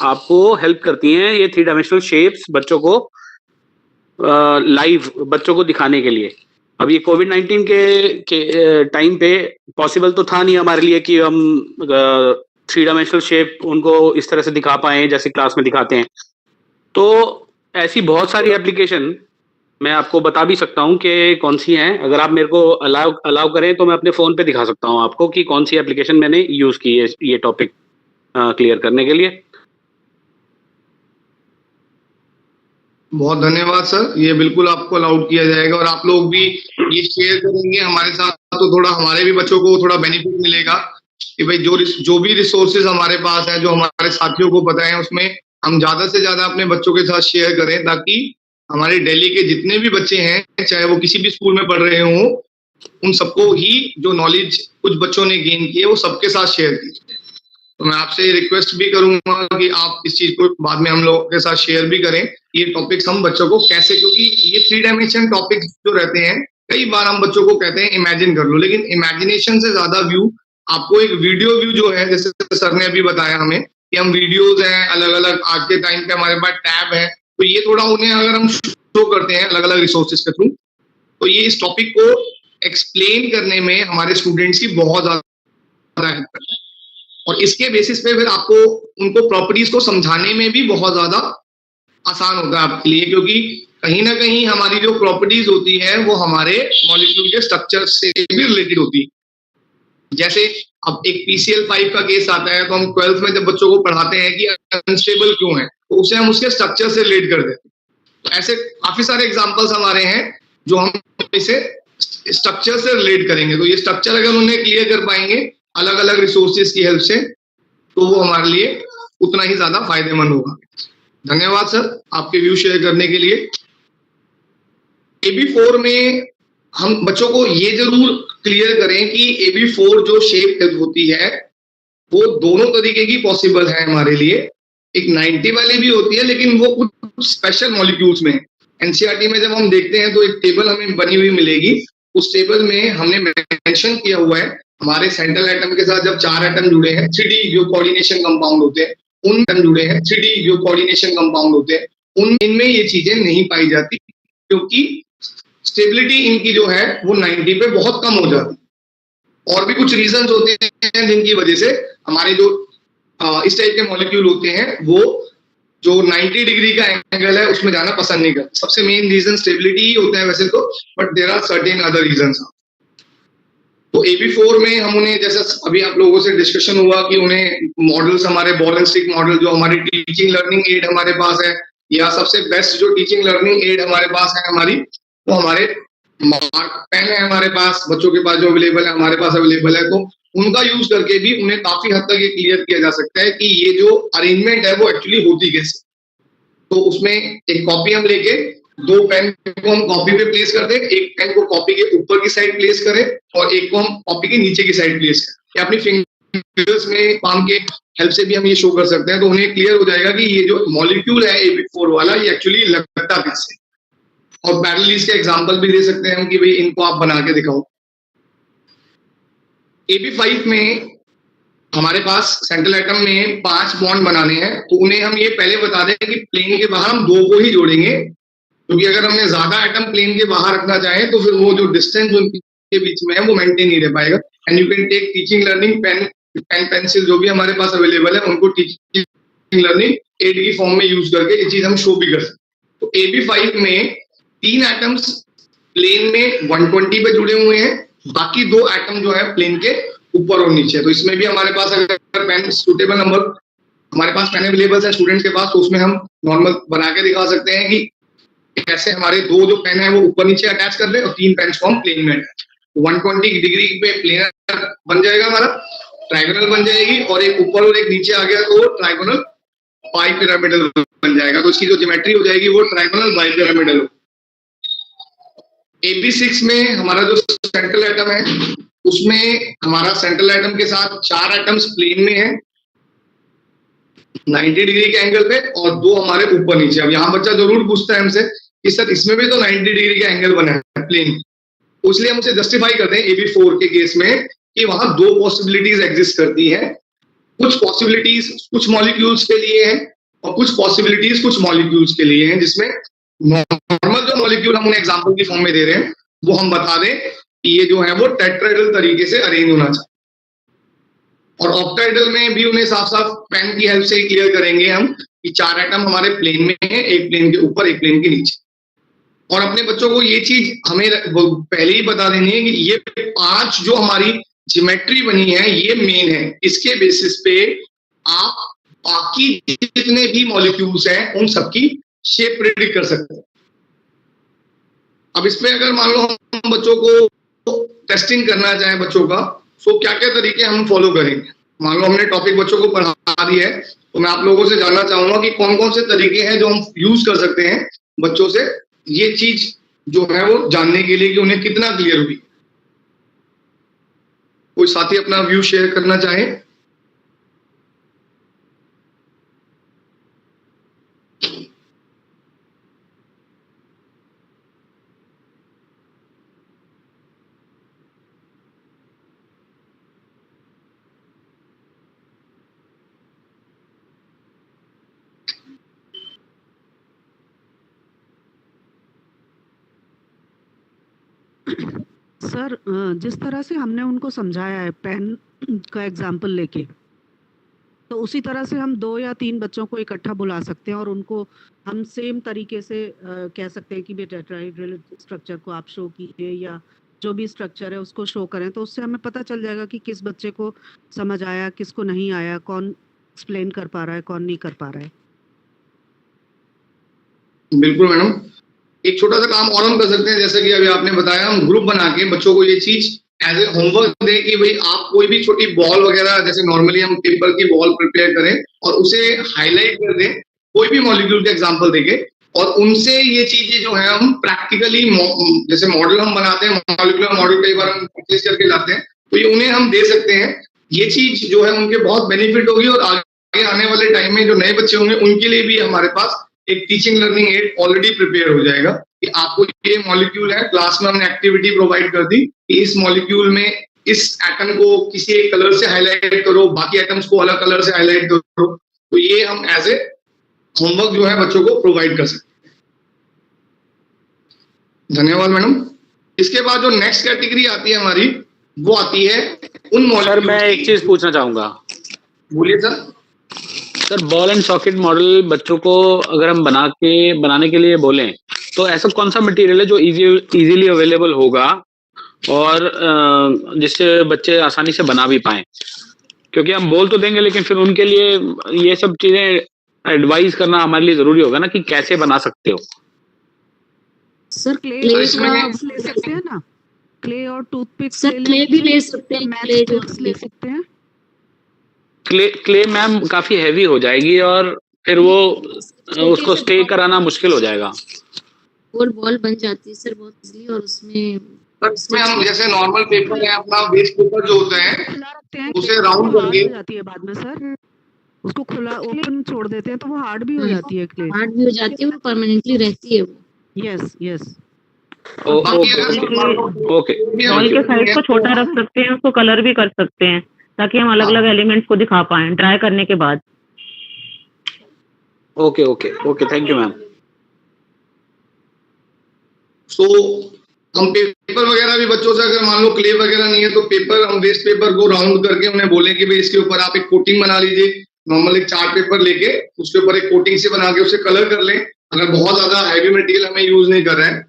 आपको हेल्प करती हैं ये 3 डायमेंशनल शेप्स बच्चों को लाइव बच्चों को दिखाने के लिए। अब ये कोविड-19 के टाइम पे पॉसिबल तो था नहीं हमारे लिए कि हम 3 डायमेंशनल शेप उनको इस तरह से दिखा पाए जैसे क्लास में दिखाते हैं। तो ऐसी बहुत सारी एप्लीकेशन मैं आपको बता भी सकता हूं कि कौन सी हैं। अगर आप मेरे को अलाउ करें तो मैं अपने फोन पे दिखा सकता हूं आपको कि कौन सी एप्लीकेशन मैंने यूज की है ये टॉपिक क्लियर करने के लिए। बहुत धन्यवाद सर, ये बिल्कुल आपको अलाउड किया जाएगा और आप लोग भी ये शेयर करेंगे हमारे साथ, तो थोड़ा हमारे भी बच्चों को थोड़ा बेनिफिट मिलेगा कि भाई जो भी रिसोर्सेज हमारे पास है, जो हमारे साथियों को पता है, उसमें हम ज्यादा से ज्यादा अपने बच्चों के साथ शेयर करें, ताकि हमारे दिल्ली के जितने भी बच्चे हैं, चाहे वो किसी भी स्कूल में पढ़ रहे हों, उन सबको ही जो नॉलेज कुछ बच्चों ने गेन की है वो सबके साथ शेयर कीजिए। तो मैं आपसे रिक्वेस्ट भी करूंगा कि आप इस चीज को बाद में हम लोगों के साथ शेयर भी करें, ये टॉपिक्स हम बच्चों को कैसे, क्योंकि ये 3 डायमेंशन टॉपिक्स जो रहते हैं, कई बार हम बच्चों को कहते हैं इमेजिन कर लो, लेकिन इमेजिनेशन से ज्यादा व्यू आपको एक वीडियो व्यू जो है, जैसे सर ने अभी बताया हमें कि हम वीडियोज हैं अलग अलग, आज के टाइम पे हमारे पास टैब है, तो ये थोड़ा उन्हें अगर हम शो करते हैं अलग अलग रिसोर्सेज के थ्रू, तो ये इस टॉपिक को एक्सप्लेन करने में हमारे स्टूडेंट्स की बहुत ज्यादा हेल्प करता है और इसके बेसिस पे फिर आपको उनको प्रॉपर्टीज को समझाने में भी बहुत ज्यादा आसान होता है आपके लिए, क्योंकि कहीं ना कहीं हमारी जो प्रॉपर्टीज होती है वो हमारे मॉलिक्यूल के स्ट्रक्चर से भी रिलेटेड होती है। जैसे अब एक PCl5 का केस आता है, तो हम 12th में जब बच्चों को पढ़ाते हैं कि अनस्टेबल क्यों है, तो उसे हम उसके स्ट्रक्चर से रिलेट कर देते हैं। तो ऐसे काफी सारे एग्जांपल्स हमारे हैं जो हम इसे स्ट्रक्चर से रिलेट करेंगे। तो ये स्ट्रक्चर अगर उन्हें क्लियर कर पाएंगे अलग अलग रिसोर्सेज की हेल्प से, तो वो हमारे लिए उतना ही ज्यादा फायदेमंद होगा। धन्यवाद सर आपके व्यू शेयर करने के लिए। AB4 में हम बच्चों को ये जरूर क्लियर करें कि AB4 जो शेप होती है वो दोनों तरीके की पॉसिबल है हमारे लिए। एक 90 वाली भी होती है, लेकिन वो कुछ स्पेशल मॉलिक्यूल्स में है। NCERT में जब हम देखते हैं तो एक टेबल हमें बनी हुई मिलेगी, उस टेबल में हमने मेंशन किया हुआ है हमारे सेंट्रल एटम के साथ जब 4 एटम जुड़े हैं, 3D जो कोऑर्डिनेशन कंपाउंड होते हैं, उन एटम जुड़े हैं 3D जो कोऑर्डिनेशन कंपाउंड होते हैं, इनमें ये चीजें नहीं पाई जाती, क्योंकि स्टेबिलिटी इनकी जो है वो 90 पे बहुत कम हो जाती है। और भी कुछ रीजंस होते हैं जिनकी वजह से हमारे जो इस टाइप के मॉलिक्यूल होते हैं वो जो 90 डिग्री का एंगल है उसमें जाना पसंद नहीं करते। सबसे मेन रीजन स्टेबिलिटी ही होता है वैसे तो, but there are certain other reasons. तो AB4 में हम उन्हें, जैसा अभी आप लोगों से डिस्कशन हुआ कि उन्हें मॉडल्स, हमारे बॉल एंड स्टिक मॉडल जो हमारी टीचिंग लर्निंग एड हमारे पास है, या सबसे बेस्ट जो टीचिंग लर्निंग एड हमारे पास है हमारी वो हमारे पेन है हमारे पास, बच्चों के पास जो अवेलेबल है हमारे पास अवेलेबल है, तो उनका यूज करके भी उन्हें काफी हद तक ये क्लियर किया जा सकता है कि ये जो अरेंजमेंट है वो एक्चुअली होती कैसे। तो उसमें एक कॉपी हम लेके 2 पेन को हम कॉपी पे प्लेस कर दें, एक पेन को कॉपी के ऊपर की साइड प्लेस करें और एक को हम कॉपी के नीचे की साइड प्लेस करें, या अपनी फिंगर्स में पाम के हेल्प से भी हम ये शो कर सकते हैं। तो उन्हें क्लियर हो जाएगा कि ये जो मॉलिक्यूल है AB4 वाला ये एक्चुअली लगता कैसे। और पैरेलली इसके एग्जांपल भी दे सकते हैं हम कि भाई इनको आप बना के दिखाओ। AB5 में हमारे पास सेंट्रल एटम में 5 बॉन्ड बनाने हैं, तो उन्हें हम ये पहले बता दें कि प्लेन के बाहर हम 2 को ही जोड़ेंगे, क्योंकि अगर हमने ज्यादा एटम प्लेन के बाहर रखना चाहे तो फिर वो जो डिस्टेंस उनके बीच में है वो मेंटेन नहीं रह पाएगा। And you can take teaching learning pen pencil जो भी हमारे पास अवेलेबल है उनको टीचिंग लर्निंग एड की फॉर्म में यूज करके ये चीज हम शो भी कर सकते हैं। तो AB5 में 3 एटम्स प्लेन में 120 पे जुड़े हुए हैं, बाकी 2 एटम जो है प्लेन के ऊपर और नीचे। तो इसमें भी हमारे पास अगर पेन सूटेबल नंबर हमारे पास पेन अवेलेबल है स्टूडेंट्स के पास, तो उसमें हम नॉर्मल बना के दिखा सकते हैं कि कैसे हमारे 2 जो पेन है वो ऊपर नीचे अटैच कर ले और 3 पेन को हम प्लेन में अटैच। 120 डिग्री पे प्लेनर बन जाएगा हमारा, ट्राइगोनल बन जाएगी, और एक ऊपर और एक नीचे आ गया तो ट्राइगोनल बाइपिरामिडल बन जाएगा। तो इसकी जो ज्योमेट्री हो जाएगी वो ट्राइगोनल बाइपिरामिडल हो। AB6 में हमारा जो सेंट्रल एटम है उसमें हमारा सेंट्रल एटम के साथ 4 एटम्स प्लेन में है 90 डिग्री के एंगल पे, और 2 हमारे ऊपर नीचे। अब यहाँ बच्चा जरूर पूछता है हमसे कि सर इसमें भी तो 90 डिग्री का एंगल बना है प्लेन, इसलिए हम उसे जस्टिफाई करते हैं AB4 के केस में कि वहां 2 पॉसिबिलिटीज एग्जिस्ट करती हैं। कुछ पॉसिबिलिटीज कुछ मॉलिक्यूल्स के लिए है और कुछ पॉसिबिलिटीज कुछ मॉलिक्यूल्स के लिए हैं, जिसमें नॉर्मल जो मॉलिक्यूल हम उन्हें एग्जांपल की फॉर्म में दे रहे हैं वो हम बता दें कि ये जो है वो टेट्राहेड्रल तरीके से अरेंज होना चाहिए, और ऑक्टाहेड्रल में भी उन्हें साफ साफ पेन की हेल्प से क्लियर करेंगे हम कि 4 एटम हमारे प्लेन में है, एक प्लेन के ऊपर एक प्लेन के नीचे। और अपने बच्चों को ये चीज हमें पहले ही बता देनी है कि ये 5 जो हमारी ज्योमेट्री बनी है ये मेन है, इसके बेसिस पे आप बाकी जितने भी मॉलिक्यूल्स हैं उन सबकी शेप प्रेडिक्ट कर सकते हैं। अब इसमें अगर मान लो हम बच्चों को टेस्टिंग करना चाहें बच्चों का, तो क्या क्या तरीके हम फॉलो करेंगे। मान लो हमने टॉपिक बच्चों को पढ़ा दिया है, तो मैं आप लोगों से जानना चाहूंगा कि कौन कौन से तरीके हैं जो हम यूज कर सकते हैं बच्चों से ये चीज जो है वो जानने के लिए कि उन्हें कितना क्लियर हुई। कोई साथी अपना व्यू शेयर करना चाहे। सर जिस तरह से हमने उनको समझाया है पेन का एग्जाम्पल लेके, तो उसी तरह से हम 2 या 3 बच्चों को इकट्ठा बुला सकते हैं और उनको हम सेम तरीके से कह सकते हैं कि बेटा टेट्राहेड्रल स्ट्रक्चर को आप शो कीजिए या जो भी स्ट्रक्चर है उसको शो करें, तो उससे हमें पता चल जाएगा कि किस बच्चे को समझ आया, किसको नहीं आया, कौन एक्सप्लेन कर पा रहा है, कौन नहीं कर पा रहा है। बिल्कुल मैडम, एक छोटा सा काम और हम कर सकते हैं, जैसे कि अभी आपने बताया, हम ग्रुप बना के बच्चों को ये चीज एज ए होमवर्क दें कि भाई आप कोई भी छोटी बॉल वगैरह, जैसे नॉर्मली हम पेपर की बॉल प्रिपेयर करें और उसे हाईलाइट कर दें कोई भी मॉलिक्यूल के एग्जांपल देके, और उनसे ये चीजें जो है हम प्रैक्टिकली जैसे मॉडल हम बनाते हैं, मॉलिक्यूलर मॉडल कई बार हम परचेज करके लाते हैं, तो ये उन्हें हम दे सकते हैं। ये चीज जो है उनके बहुत बेनिफिट होगी, और आगे आने वाले टाइम में जो नए बच्चे होंगे उनके लिए भी हमारे पास एक teaching learning aid already prepare हो जाएगा कि आपको ये मॉलिक्यूल है, क्लास में हमने एक्टिविटी प्रोवाइड कर दी कि इस मॉलिक्यूल में इस एटम को किसी एक कलर से हाईलाइट करो, बाकी एटम्स को अलग कलर से हाईलाइट करो। तो ये हम एज ए होमवर्क जो है बच्चों को प्रोवाइड कर सकते हैं। धन्यवाद मैडम। इसके बाद जो नेक्स्ट कैटेगरी आती है हमारी, वो आती है उन मॉलिक्यूल। सर मैं एक चीज पूछना चाहूंगा। बोलिए sir. Sir ball and socket model बच्चों को अगर हम बनाने के लिए बोलें, तो ऐसा कौन सा मटेरियल है जो इजीली अवेलेबल होगा और जिससे बच्चे आसानी से बना भी पाएं? क्योंकि हम बोल तो देंगे लेकिन फिर उनके लिए ये सब चीजें एडवाइस करना हमारे लिए जरूरी होगा ना कि कैसे बना सकते हो। सर क्ले तो का इसमें ले सकते हैं ना, क्ले और टूथपिक सर क्ले भी ले सकते हैं, मैच क्ले जो स्टिक्स ले सकते हैं। क्ले मैम काफी हैवी हो जाएगी और फिर वो उसको स्टे कराना मुश्किल हो जाएगा। और बॉल बन जाती है सर बहुत इजीली, और उसमें इसमें हम जैसे नॉर्मल पेपर है अपना वेस्ट पेपर जो होता है खुला रखते हैं, उसे राउंड तो हार्ड करके हो जाती है बाद में सर, उसको खुला ओपन छोड़ देते हैं तो वो हार्ड भी हो जाती है क्ले। हार्ड भी हो जाती है, वो परमानेंटली रहती है वो। Yes yes. ओके बॉल के साइज को छोटा रख सकते हैं, उसको कलर भी कर सकते हैं ताकि हम अलग अलग एलिमेंट्स को दिखा पाएं ड्राई करने के बाद। Okay okay okay, thank you ma'am. तो हम पेपर वगैरह भी बच्चों से, अगर मान लो क्ले वगैरह नहीं है तो पेपर, हम वेस्ट पेपर को राउंड करके उन्हें बोले कि भाई इसके ऊपर आप एक कोटिंग बना लीजिए। नॉर्मल एक चार्ट पेपर लेके उसके ऊपर एक कोटिंग से बना के उसे कलर कर लें, अगर बहुत ज्यादा हैवी मटेरियल हमें यूज नहीं कर रहे हैं,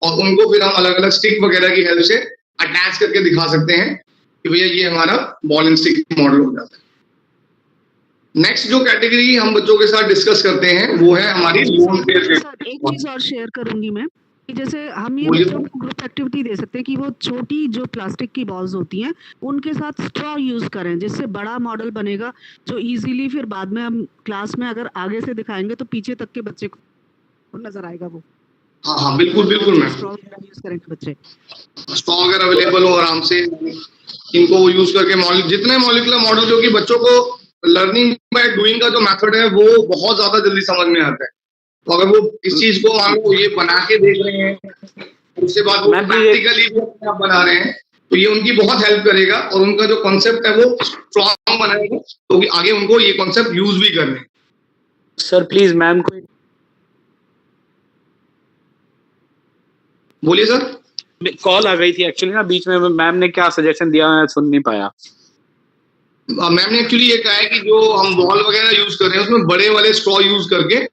और उनको फिर हम अलग अलग स्टिक वगैरह की हेल्प से अटैच करके दिखा सकते हैं कि भैया ये हमारा बॉल एंड स्टिक मॉडल हो जाता है। नेक्स्ट जो कैटेगरी हम बच्चों के साथ डिस्कस करते हैं वो है हमारी लोन पेयर। एक चीज और शेयर करूंगी मैं कि जैसे हम ये बच्चों को ग्रुप एक्टिविटी दे सकते हैं कि वो छोटी जो प्लास्टिक की बॉल्स होती हैं उनके साथ स्ट्रॉ यूज करें, जिससे बड़ा मॉडल बनेगा जो इजीली फिर बाद में हम क्लास में अगर आगे से दिखाएंगे तो पीछे तक के बच्चे को नजर आएगा वो। हाँ बिल्कुल बिल्कुल मैम, स्ट्रॉ यूज करेंगे बच्चे, स्ट्रॉ अगर अवेलेबल हो आराम से इनको यूज करके जितने मॉलिक्यूलर मॉडल जो कि बच्चों को लर्निंग बाय डूइंग का जो मेथड है वो बहुत ज्यादा जल्दी समझ में आता है। तो अगर वो इस चीज को मान लो ये बना के देख रहे हैं, उसके बाद वो प्रैक्टिकली भी अपने आप बना रहे हैं, तो ये उनकी बहुत हेल्प करेगा और उनका जो कॉन्सेप्ट है वो स्ट्रॉन्ग बनाएगा, तो आगे उनको ये कॉन्सेप्ट यूज भी करने। सर प्लीज मैम को बोलिए सर। कॉल आ गई थी एक्चुअली ना बीच में, मैम ने क्या सजेशन दिया मैं सुन नहीं पाया। मैम ने एक्चुअली ये कहा है कि जो हम बॉल वगैरह यूज कर रहे हैं उसमें बड़े वाले स्ट्रॉ यूज करके,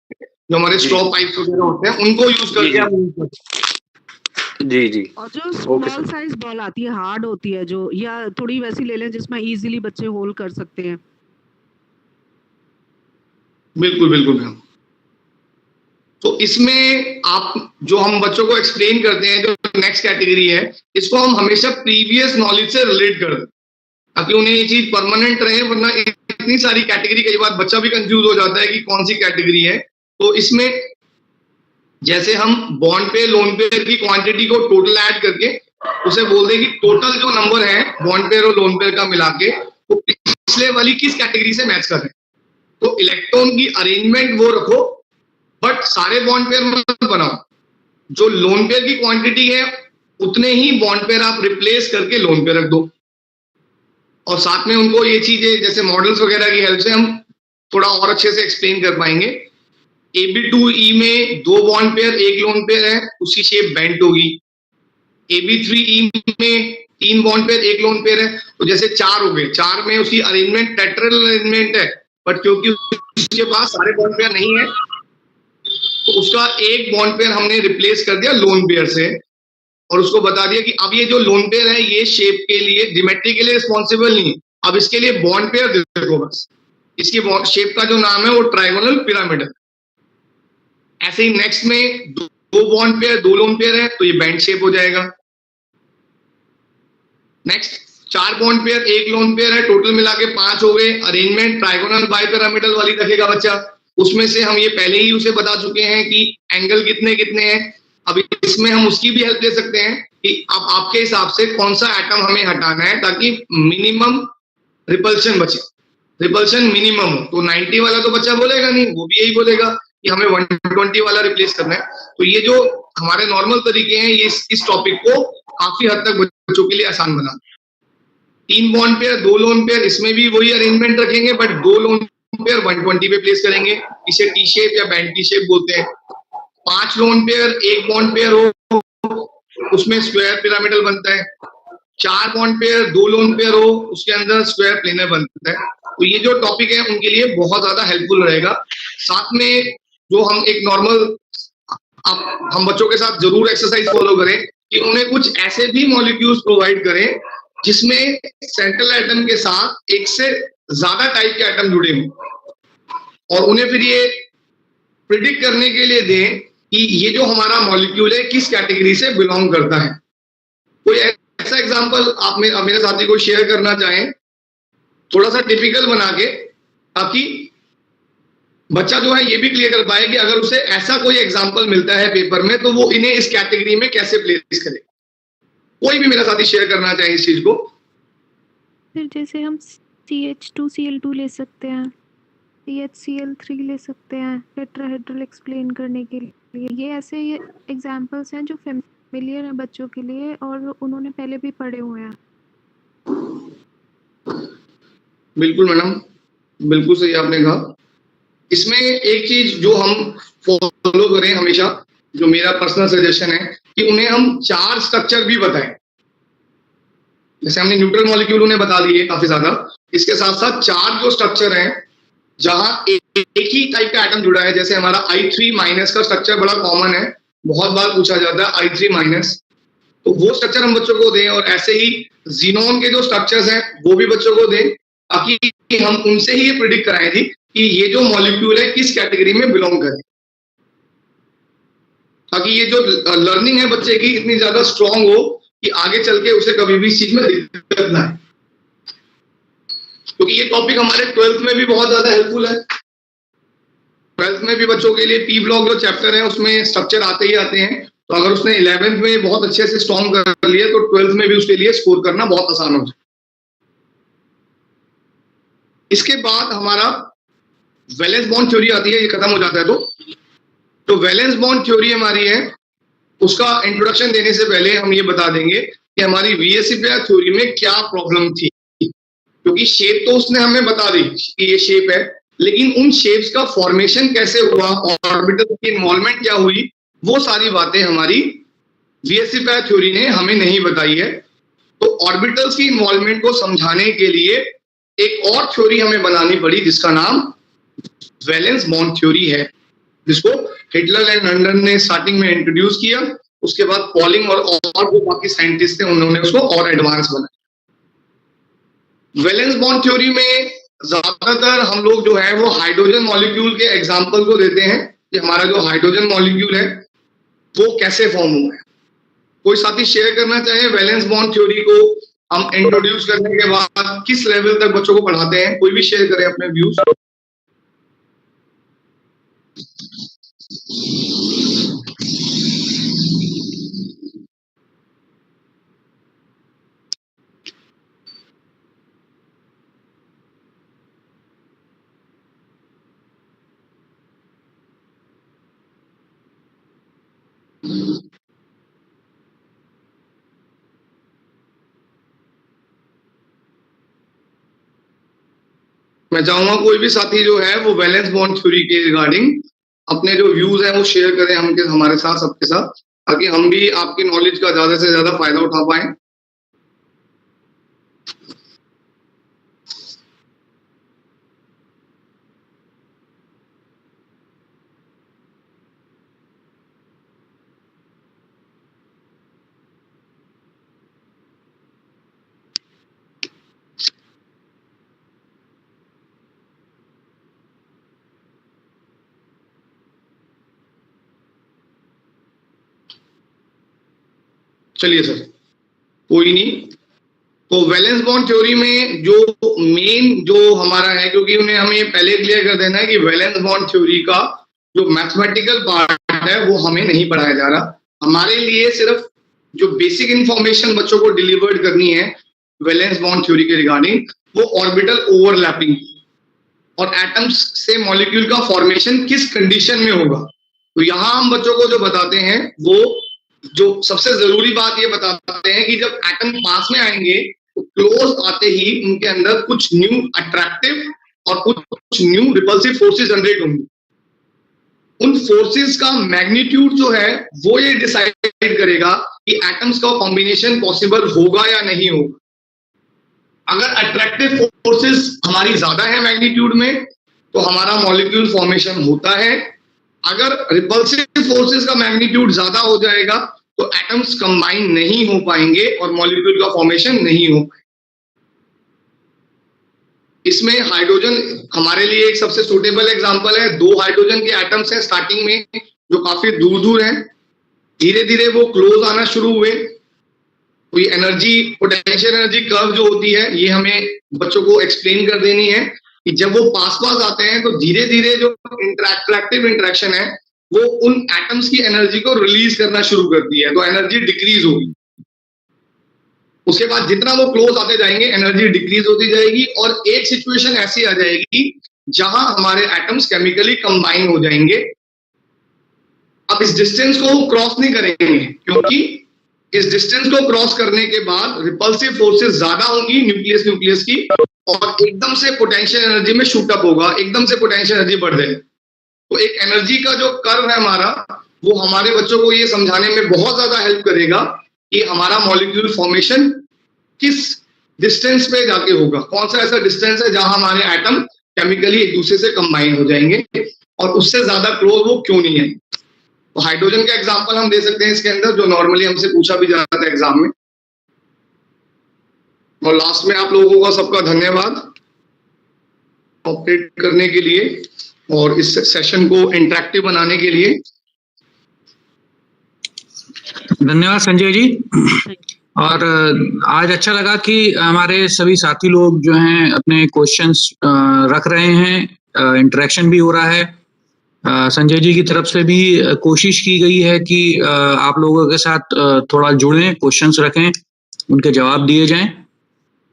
जो हमारे स्ट्रॉ पाइप्स वगैरह होते हैं उनको यूज करके हम जी जी। और जो स्मॉल साइज बॉल आती है हार्ड होती है जो, या थोड़ी वैसी ले लें जिसमें इजीली बच्चे होल्ड कर सकते हैं। बिल्कुल बिल्कुल मैम। तो इसमें आप जो हम बच्चों को एक्सप्लेन करते हैं, जो नेक्स्ट कैटेगरी है, इसको हम हमेशा प्रीवियस नॉलेज से रिलेट कर दें ताकि उन्हें ये चीज परमानेंट रहे, वरना इतनी सारी कैटेगरी कई बार बच्चा भी कंफ्यूज हो जाता है कि कौन सी कैटेगरी है। तो इसमें जैसे हम बॉन्ड पे लोन पेयर की क्वांटिटी को टोटल ऐड करके उसे बोल दें कि टोटल जो नंबर है बॉन्ड पेयर और लोन पेयर का मिला के वो पिछले वाली किस कैटेगरी से मैच कर रहे हैं। तो इलेक्ट्रॉन की अरेंजमेंट वो रखो बट सारे बॉन्ड पेयर मत बनाओ, जो लोन पेयर की क्वांटिटी है उतने ही बॉन्ड पेयर आप रिप्लेस करके लोन पेयर रख दो। और साथ में उनको ये चीजें जैसे मॉडल्स वगैरह की हेल्प से हम थोड़ा और अच्छे से एक्सप्लेन कर पाएंगे। AB2E में 2 बॉन्ड पेयर 1 लोन पेयर है, उसकी शेप बेंट होगी। AB3E में 3 बॉन्ड पेयर 1 लोन पेयर है, तो जैसे 4 हो गए, 4 में उसकी अरेंजमेंट टेट्रल अरेंजमेंट है, बट क्योंकि उसके पास सारे बॉन्ड पेयर नहीं है तो उसका एक बॉन्ड पेयर हमने रिप्लेस कर दिया लोन पेयर से और उसको बता दिया कि अब ये जो लोन पेयर है ये शेप के लिए ज्योमेट्री के लिए रिस्पॉन्सिबल नहीं है, अब इसके लिए बॉन्ड पेयर देखो बस, इसकी शेप का जो नाम है वो ट्रायंगुलर पिरामिडल। ऐसे ही नेक्स्ट में 2 बॉन्ड पेयर 2 लोन पेयर है तो ये बैंड शेप हो जाएगा। Next 4 bond pair 1 lone pair है, टोटल मिला के 5 हो गए। अरेंजमेंट ट्रायंगुलर बाइपिरामिडल वाली रखेगा बच्चा, उसमें से हम ये पहले ही उसे बता चुके हैं कि एंगल कितने कितने हैं। अब इसमें हम उसकी भी हेल्प ले सकते हैं कि अब आपके हिसाब से कौन सा एटम हमें हटाना है ताकि मिनिमम रिपल्शन बचे, रिपल्शन मिनिमम हो। तो 90 वाला तो बच्चा बोलेगा नहीं, वो भी यही बोलेगा कि हमें 120 वाला रिप्लेस करना है। तो ये जो हमारे नॉर्मल तरीके हैं ये इस टॉपिक को काफी हद तक बच्चों के लिए आसान बना। 3 बॉन्ड पेयर 2 लोन पेयर, इसमें भी वही अरेंजमेंट रखेंगे बट 2 लोन पेयर 120 पे प्लेस करेंगे, इसे टी शेप या बैंड टी शेप बोलते हैं। 5 लोन पेयर 1 बॉन्ड पेयर हो उसमें स्क्वायर पिरामिडल बनता है। 4 बॉन्ड पेयर 2 लोन पेयर हो उसके अंदर स्क्वायर प्लेनर बनता है। तो ये जो टॉपिक है उनके लिए बहुत ज्यादा हेल्पफुल रहेगा। साथ में जो हम एक नॉर्मल हम बच्चों के साथ जरूर एक्सरसाइज फॉलो करें कि उन्हें कुछ ऐसे भी मॉलिक्यूल्स प्रोवाइड करें जिसमें सेंट्रल एटम के साथ एक से ज्यादा टाइप के एटम जुड़े हों और उन्हें फिर ये प्रिडिक्ट करने के लिए दें कि ये जो हमारा मॉलिक्यूल है किस कैटेगरी से बिलोंग करता है। कोई ऐसा एग्जांपल आप मेरे साथी को शेयर करना चाहें, थोड़ा सा टिपिकल बना के, ताकि बच्चा जो है ये भी क्लियर कर पाए कि अगर उसे ऐसा कोई एग्जांपल मिलता है पेपर में तो वो इन्हें इस कैटेगरी में कैसे प्लेस करे। कोई भी मेरा साथी शेयर करना चाहे इस चीज को। फिर जैसे हम CH2Cl2 ले सकते हैं, CHCl3 ले सकते हैं टेट्राहेड्रल एक्सप्लेन करने के लिए। ये ऐसे एग्जांपल्स हैं जो फेमिलियर हैं बच्चों के लिए और उन्होंने पहले भी पढ़े हुए हैं। बिल्कुल मैडम, बिल्कुल सही आपने कहा। इसमें एक चीज जो हम फॉलो करें हमेशा, जो मेरा पर्सनल सजेशन है, कि उन्हें हम 4 स्ट्रक्चर भी बताएं। जैसे हमने न्यूट्रल मॉलिक्यूल उन्हें बता दिए काफी ज्यादा, इसके साथ साथ 4 जो स्ट्रक्चर हैं जहां एक ही टाइप का एटम जुड़ा है। जैसे हमारा I3- का स्ट्रक्चर बड़ा कॉमन है, बहुत बार पूछा जाता है I3-, तो वो स्ट्रक्चर हम बच्चों को दें। और ऐसे ही जीनोन के जो स्ट्रक्चर्स हैं वो भी बच्चों को दें, ताकि हम उनसे ही ये प्रिडिक्ट कराएं थी कि ये जो मॉलिक्यूल है किस कैटेगरी में बिलोंग करे, ताकि ये जो लर्निंग है बच्चे की इतनी ज्यादा स्ट्रांग हो कि आगे चल के उसे कभी भी इस चीज में दिक्कत ना आए। क्योंकि ये टॉपिक हमारे 12th में भी बहुत ज्यादा हेल्पफुल है। 12th में भी बच्चों के लिए पी ब्लॉक जो चैप्टर है उसमें स्ट्रक्चर आते ही आते हैं, तो अगर उसने 11th में बहुत अच्छे से स्ट्रॉन्ग कर लिया तो 12th में भी उसके लिए स्कोर करना बहुत आसान हो जाए। इसके बाद हमारा वैलेंस बॉन्ड थ्योरी आती है, ये खत्म हो जाता है तो वैलेंस बॉन्ड थ्योरी हमारी है, उसका इंट्रोडक्शन देने से पहले हम ये बता देंगे कि हमारी VSE पेयर थ्योरी में क्या प्रॉब्लम थी। क्योंकि शेप तो उसने हमें बता दी कि ये शेप है, लेकिन उन शेप्स का फॉर्मेशन कैसे हुआ, ऑर्बिटल की इन्वॉल्वमेंट क्या हुई, वो सारी बातें हमारी VSE पेयर थ्योरी ने हमें नहीं बताई है। तो ऑर्बिटल्स की इन्वॉल्वमेंट को समझाने के लिए एक और थ्योरी हमें बनानी पड़ी, जिसका नाम वैलेंस बॉन्ड थ्योरी है, जिसको हिटलर एंड लंडन ने स्टार्टिंग में इंट्रोड्यूस किया। उसके बाद पॉलिंग और जो बाकी साइंटिस्ट थे उन्होंने उसको और एडवांस बनाया। वैलेंस बॉन्ड थ्योरी में ज्यादातर हम लोग जो है वो हाइड्रोजन मॉलिक्यूल के एग्जांपल को देते हैं कि हमारा जो हाइड्रोजन मॉलिक्यूल है वो कैसे फॉर्म हुआ है। कोई साथी शेयर करना चाहे वैलेंस बॉन्ड थ्योरी को हम इंट्रोड्यूस करने के बाद किस लेवल तक बच्चों को पढ़ाते हैं, कोई भी शेयर करे अपने व्यूज। मैं चाहूंगा कोई भी साथी जो है वो वैलेंस बॉन्ड थ्योरी के रिगार्डिंग अपने जो व्यूज हैं वो शेयर करें हमारे साथ, सबके साथ, ताकि हम भी आपकी नॉलेज का ज्यादा से ज्यादा फायदा उठा पाए। चलिए सर, कोई नहीं। तो वैलेंस बॉन्ड थ्योरी में जो मेन जो हमारा है, क्योंकि उन्हें हमें पहले क्लियर कर देना है कि वैलेंस बॉन्ड थ्योरी का जो मैथमेटिकल पार्ट है वो हमें नहीं पढ़ाया जा रहा। हमारे लिए सिर्फ जो बेसिक इंफॉर्मेशन बच्चों को डिलीवर्ड करनी है वैलेंस बॉन्ड थ्योरी के रिगार्डिंग, वो ऑर्बिटल ओवरलैपिंग और एटम्स से मॉलिक्यूल का फॉर्मेशन किस कंडीशन में होगा। तो यहाँ हम बच्चों को जो बताते हैं वो जो सबसे जरूरी बात ये बताते हैं कि जब एटम पास में आएंगे तो क्लोज आते ही उनके अंदर कुछ न्यू अट्रैक्टिव और कुछ न्यू रिपल्सिव फोर्सेस जनरेट होंगी। उन फोर्सेस का मैग्नीट्यूड जो है वो ये डिसाइड करेगा कि एटम्स का कॉम्बिनेशन पॉसिबल होगा या नहीं होगा। अगर अट्रैक्टिव फोर्सेस हमारी ज्यादा है मैग्नीट्यूड में तो हमारा मॉलिक्यूल फॉर्मेशन होता है। अगर रिपल्सिव फोर्सेस का मैग्नीट्यूड ज्यादा हो जाएगा तो एटम्स कंबाइन नहीं हो पाएंगे और मॉलिक्यूल का फॉर्मेशन नहीं हो पाएगा। इसमें हाइड्रोजन हमारे लिए एक सबसे सुटेबल एग्जांपल है। 2 हाइड्रोजन के एटम्स हैं स्टार्टिंग में, जो काफी दूर दूर हैं, धीरे धीरे वो क्लोज आना शुरू हुए। तो ये एनर्जी, पोटेंशियल एनर्जी कर्व जो होती है, ये हमें बच्चों को एक्सप्लेन कर देनी है कि जब वो पास पास आते हैं तो धीरे धीरे जो इंटरैक्टिव इंटरेक्शन है वो उन एटम्स की एनर्जी को रिलीज करना शुरू करती है, तो एनर्जी डिक्रीज होगी। उसके बाद जितना वो क्लोज आते जाएंगे एनर्जी डिक्रीज होती जाएगी और एक सिचुएशन ऐसी आ जाएगी जहां हमारे एटम्स केमिकली कंबाइन हो जाएंगे। अब इस डिस्टेंस को क्रॉस नहीं करेंगे क्योंकि इस डिस्टेंस को क्रॉस करने के बाद रिपल्सिव फोर्सेस ज्यादा होंगी न्यूक्लियस की, और एकदम से पोटेंशियल एनर्जी में शूट अप होगा, एकदम से पोटेंशियल एनर्जी बढ़ जाएगी। तो एक एनर्जी का जो कर्व है हमारा, वो हमारे बच्चों को ये समझाने में बहुत ज्यादा हेल्प करेगा कि हमारा मॉलिक्यूल फॉर्मेशन किस डिस्टेंस पे जाके होगा, कौन सा ऐसा डिस्टेंस है जहां हमारे एटम केमिकली एक दूसरे से कंबाइन हो जाएंगे और उससे ज्यादा क्लोज वो क्यों नहीं है। तो हाइड्रोजन का एग्जांपल हम दे सकते हैं इसके अंदर, जो नॉर्मली हमसे पूछा भी जाता है एग्जाम में। और लास्ट में आप लोगों का सबका धन्यवाद ऑपरेट करने के लिए और इस सेशन को इंटरेक्टिव बनाने के लिए। धन्यवाद संजय जी। और आज अच्छा लगा कि हमारे सभी साथी लोग जो हैं अपने क्वेश्चंस रख रहे हैं, इंटरेक्शन भी हो रहा है। संजय जी की तरफ से भी कोशिश की गई है कि आप लोगों के साथ थोड़ा जुड़ें, क्वेश्चंस रखें, उनके जवाब दिए जाएं।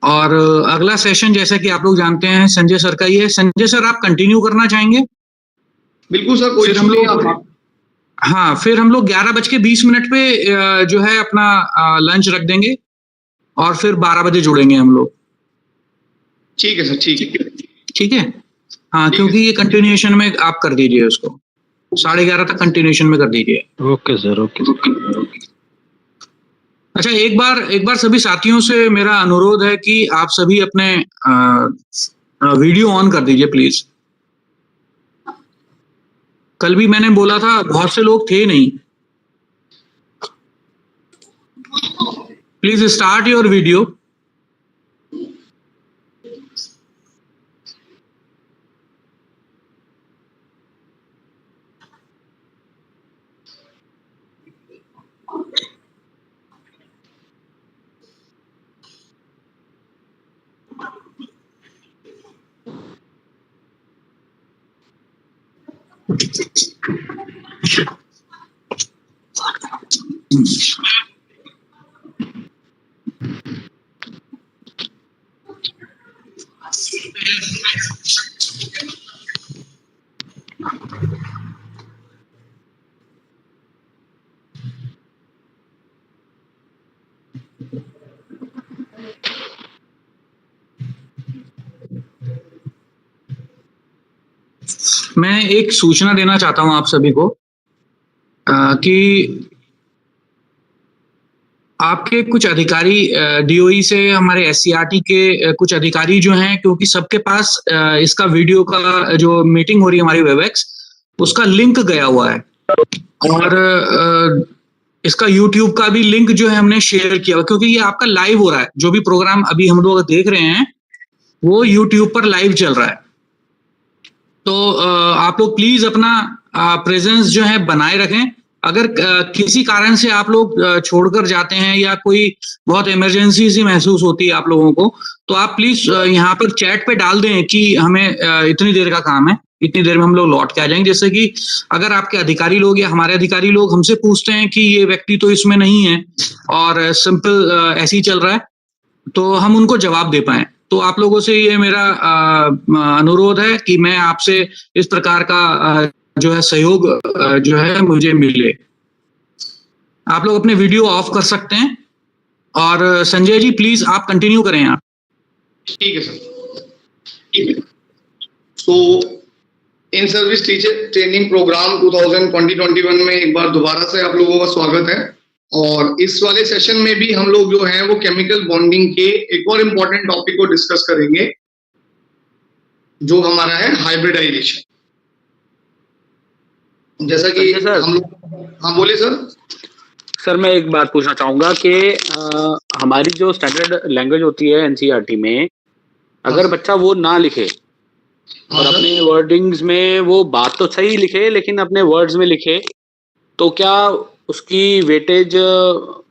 और अगला सेशन जैसा कि आप लोग जानते हैं संजय सर का ही है। संजय सर, आप कंटिन्यू करना चाहेंगे? बिल्कुल सर, कोई हम लोग हाँ, फिर हम लोग 11:20 पे जो है अपना लंच रख देंगे और फिर 12 बजे जुड़ेंगे हम लोग। ठीक है सर, ठीक है। ठीक है, हाँ, क्योंकि ये कंटिन्यूएशन में आप कर दीजिए उसको, 11:30 तक कंटिन्यूएशन में कर दीजिए। Okay sir, okay. अच्छा, एक बार सभी साथियों से मेरा अनुरोध है कि आप सभी अपने वीडियो ऑन कर दीजिए प्लीज। कल भी मैंने बोला था, बहुत से लोग थे नहीं। Please start your video. मैं एक सूचना देना चाहता हूं आप सभी को कि आपके कुछ अधिकारी डीओई से, हमारे एससीईआरटी के कुछ अधिकारी जो हैं, क्योंकि सबके पास इसका वीडियो का जो मीटिंग हो रही है हमारी वेबएक्स, उसका लिंक गया हुआ है और इसका यूट्यूब का भी लिंक जो है हमने शेयर किया हुआ, क्योंकि ये आपका लाइव हो रहा है। जो भी प्रोग्राम अभी हम लोग देख रहे हैं वो यूट्यूब पर लाइव चल रहा है। तो आप लोग प्लीज अपना प्रेजेंस जो है बनाए रखें। अगर किसी कारण से आप लोग छोड़कर जाते हैं या कोई बहुत इमरजेंसी सी महसूस होती है आप लोगों को, तो आप प्लीज यहाँ पर चैट पे डाल दें कि हमें इतनी देर का काम है, इतनी देर में हम लोग लौट के आ जाएंगे। जैसे कि अगर आपके अधिकारी लोग या हमारे अधिकारी लोग हमसे पूछते हैं कि ये व्यक्ति तो इसमें नहीं है और सिंपल ऐसे ही चल रहा है, तो हम उनको जवाब दे पाएं। तो आप लोगों से ये मेरा अनुरोध है कि मैं आपसे इस प्रकार का जो है सहयोग जो है मुझे मिले। आप लोग अपने वीडियो ऑफ कर सकते हैं और संजय जी प्लीज आप कंटिन्यू करें आप। ठीक है सर, ठीक है। तो in service teacher training programme 2020-21 में एक बार दोबारा से आप लोगों का स्वागत है। और इस वाले सेशन में भी हम लोग जो हैं वो केमिकल बॉन्डिंग के एक और इम्पोर्टेंट टॉपिक को डिस्कस करेंगे, जो हमारा है हाइब्रिडाइजेशन। जैसा कि हम लोग, हाँ बोलिए सर। सर मैं एक बात पूछना चाहूंगा कि हमारी जो स्टैंडर्ड लैंग्वेज होती है एनसीईआरटी में, अगर बच्चा वो ना लिखे और अपने वर्डिंग्स में वो बात तो सही लिखे लेकिन अपने वर्ड्स में लिखे तो क्या उसकी वेटेज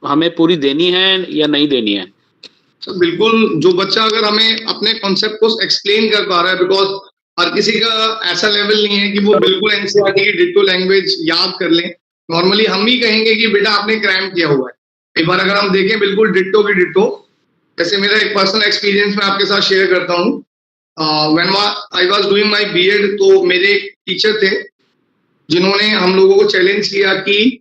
हमें पूरी देनी है या नहीं देनी है? सर बिल्कुल, जो बच्चा अगर हमें अपने कॉन्सेप्ट को एक्सप्लेन कर पा रहा है, बिकॉज हर किसी का ऐसा लेवल नहीं है कि वो बिल्कुल एनसीईआरटी की डिट्टो लैंग्वेज याद कर लें। नॉर्मली हम ही कहेंगे कि बेटा आपने क्रैम किया हुआ है। एक बार अगर हम देखें बिल्कुल डिट्टो की डिट्टो, जैसे मेरा एक पर्सनल एक्सपीरियंस मैं आपके साथ शेयर करता हूँ। When I was doing my BEd, तो मेरे टीचर थे जिन्होंने हम लोगों को चैलेंज किया कि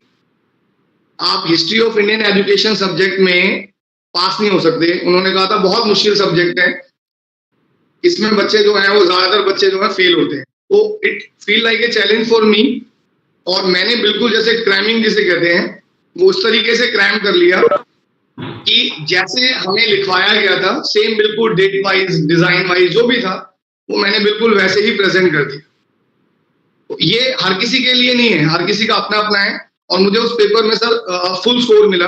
आप history of Indian education subject में पास नहीं हो सकते। उन्होंने कहा था बहुत मुश्किल सब्जेक्ट है, इसमें बच्चे जो हैं वो ज्यादातर बच्चे जो है फेल होते हैं। तो it feel like a challenge for me, और मैंने बिल्कुल जैसे क्रैमिंग जिसे कहते हैं वो उस तरीके से क्रैम कर लिया कि जैसे हमें लिखवाया गया था सेम बिल्कुल डेट वाइज डिजाइन वाइज जो भी था वो मैंने बिल्कुल वैसे ही प्रेजेंट कर दिया। तो ये हर किसी के लिए नहीं है, हर किसी का अपना अपना है। और मुझे उस पेपर में सर फुल स्कोर मिला।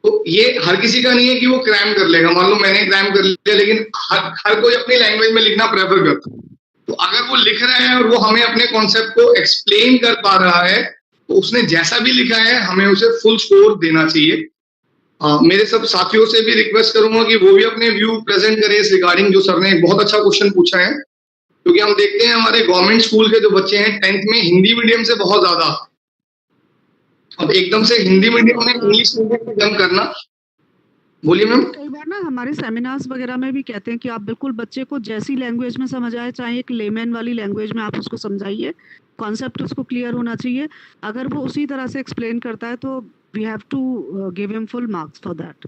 तो ये हर किसी का नहीं है कि वो क्रैम कर लेगा। मान लो मैंने क्रैम कर लिया, लेकिन हर कोई अपनी लैंग्वेज में लिखना प्रेफर करता है। तो अगर वो लिख रहा है और वो हमें अपने कॉन्सेप्ट को एक्सप्लेन कर पा रहा है, तो उसने जैसा भी लिखा है हमें उसे फुल स्कोर देना चाहिए। मेरे सब साथियों से भी रिक्वेस्ट करूंगा कि वो भी अपने व्यू प्रेजेंट करें इस रिगार्डिंग। जो सर ने एक बहुत अच्छा क्वेश्चन पूछा है, क्योंकि हम देखते हैं हमारे गवर्नमेंट स्कूल के जो बच्चे हैं 10th में हिंदी मीडियम से बहुत ज्यादा, अब एकदम से हिंदी मीडियम में इंग्लिश मीडियम में जंप करना। बोलिए मैम। कई बार ना हमारे सेमिनार्स वगैरह में भी कहते हैं कि आप बिल्कुल बच्चे को जैसी लैंग्वेज में समझ आए, चाहे एक लेमैन वाली लैंग्वेज में आप उसको समझाइए, कॉन्सेप्ट उसको क्लियर होना चाहिए। अगर वो उसी तरह से एक्सप्लेन करता है तो we have to give him full marks for that.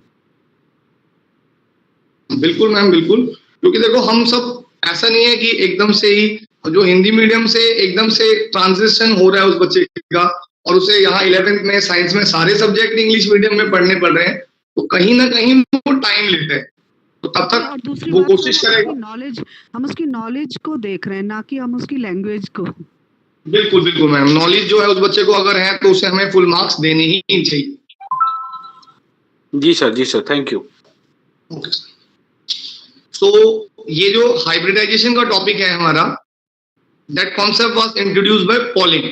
बिल्कुल मैम, बिल्कुल। क्योंकि देखो हम सब ऐसा नहीं है कि एकदम से ही जो हिंदी मीडियम से एकदम से ट्रांजिशन हो रहा है उस बच्चे का, और उसे यहाँ 11th में साइंस में सारे सब्जेक्ट इंग्लिश मीडियम में पढ़ने पड़ रहे हैं, तो कहीं ना कहीं वो टाइम लेते हैं। तो तब तक वो कोशिश करेगा। नॉलेज, हम उसकी नॉलेज को देख रहे हैं, ना कि हम उसकी लैंग्वेज को। बिल्कुल बिल्कुल मैम, नॉलेज जो है उस बच्चे को अगर है तो उसे हमें फुल मार्क्स देने ही चाहिए। जी सर, थैंक यू। सो ये जो हाइब्रिडाइजेशन का टॉपिक है हमारा, that concept was introduced by polling.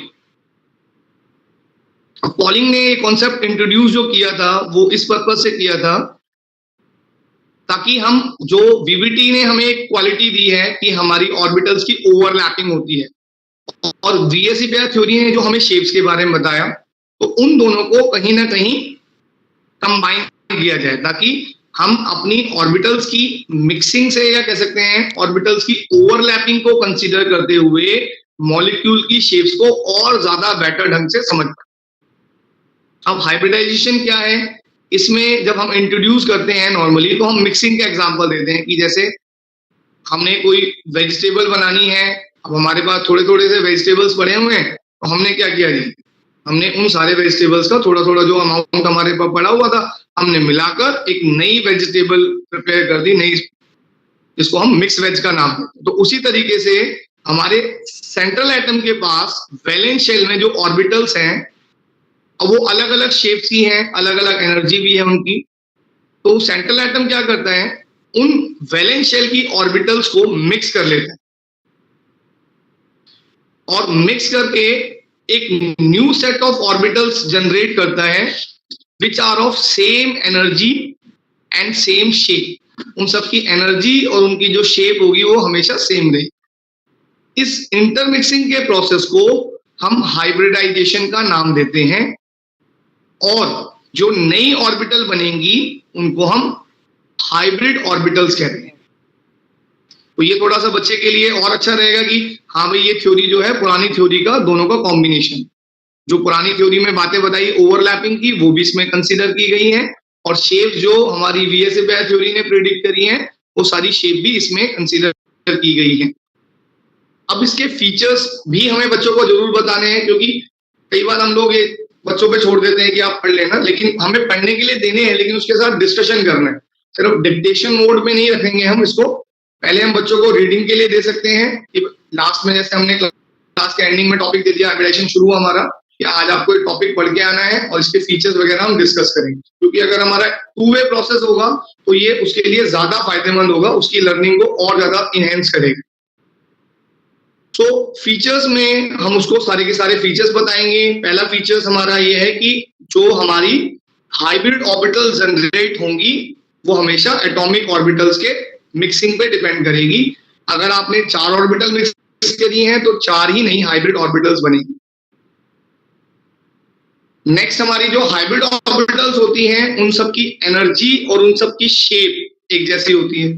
Polling ने ये कॉन्सेप्ट इंट्रोड्यूस जो किया था वो इस पर्पज से किया था ताकि हम जो वीवीटी ने हमें एक क्वालिटी दी है कि हमारी ऑर्बिटल्स की ओवरलैपिंग होती है, और वीएसईबीआर थ्योरी ने जो हमें शेप्स के बारे में बताया, तो उन दोनों को कहीं ना कहीं कंबाइन किया जाए ताकि हम अपनी ऑर्बिटल्स की मिक्सिंग से, या कह सकते हैं ऑर्बिटल्स की ओवरलैपिंग को कंसीडर करते हुए मॉलिक्यूल की शेप्स को और ज्यादा बेटर ढंग से समझ पाए। अब हाइब्रिडाइजेशन क्या है, इसमें जब हम इंट्रोड्यूस करते हैं नॉर्मली तो हम मिक्सिंग का एग्जांपल देते हैं कि जैसे हमने कोई वेजिटेबल बनानी है, अब हमारे पास थोड़े थोड़े से वेजिटेबल्स पड़े हुए हैं, तो हमने क्या किया जी, हमने उन सारे वेजिटेबल्स का थोड़ा थोड़ा जो अमाउंट हमारे पास पड़ा हुआ था हमने मिलाकर एक नई वेजिटेबल प्रिपेयर कर दी, नई, जिसको हम मिक्स वेज का नाम देते हैं। तो उसी तरीके से हमारे सेंट्रल एटम के पास वैलेंस शेल में जो ऑर्बिटल्स हैं अब वो अलग अलग शेप्स की हैं, अलग अलग एनर्जी भी है उनकी। तो सेंट्रल एटम क्या करता है, उन वैलेंस शेल की ऑर्बिटल्स को मिक्स कर लेता है, और मिक्स करके एक new set of orbitals generate करता है which are of same energy and same shape. उन सब की एनर्जी और उनकी जो शेप होगी वो हमेशा सेम रहेगी। इस इंटरमिक्सिंग के प्रोसेस को हम हाइब्रिडाइजेशन का नाम देते हैं, और जो नई ऑर्बिटल बनेंगी उनको हम हाइब्रिड ऑर्बिटल्स कहते हैं। तो ये थोड़ा सा बच्चे के लिए और अच्छा रहेगा कि हाँ भाई ये थ्योरी जो है पुरानी थ्योरी का दोनों का कॉम्बिनेशन, जो पुरानी थ्योरी में बातें बताई ओवरलैपिंग की वो भी इसमें कंसीडर की गई हैं, और शेप जो हमारी वीएसईबीआर थ्योरी ने प्रेडिक्ट करी है वो सारी शेप भी इसमें कंसीडर की गई है। अब इसके फीचर्स भी हमें बच्चों को जरूर बताने हैं, क्योंकि कई बार हम लोग ये बच्चों पे छोड़ देते हैं कि आप पढ़ लेना, लेकिन हमें पढ़ने के लिए देने हैं, लेकिन उसके साथ डिस्कशन करना है। सिर्फ डिक्टेशन मोड में नहीं रखेंगे हम इसको, पहले हम बच्चों को रीडिंग के लिए दे सकते हैं कि लास्ट में जैसे हमने क्लास के एंडिंग में टॉपिक दे दिया, हाइब्रिडाइजेशन शुरू हुआ हमारा, कि आज आपको एक टॉपिक पढ़ के आना है और इसके फीचर्स वगैरह हम डिस्कस करेंगे। क्योंकि अगर हमारा 2-वे प्रोसेस होगा तो ये उसके लिए ज्यादा फायदेमंद होगा, उसकी लर्निंग को और ज्यादा इनहेंस करेगा। सो फीचर्स में हम उसको सारे के सारे फीचर्स बताएंगे। पहला फीचर्स हमारा ये है कि जो हमारी हाइब्रिड ऑर्बिटल जनरेट होंगी वो हमेशा एटॉमिक ऑर्बिटल्स के मिक्सिंग पे डिपेंड करेगी। अगर आपने 4 ऑर्बिटल मिक्स करी हैं तो 4 ही नहीं हाइब्रिड ऑर्बिटल्स बनेंगी। नेक्स्ट हमारी जो हाइब्रिड ऑर्बिटल्स होती हैं उन सब की एनर्जी और उन सब की शेप एक जैसी होती है।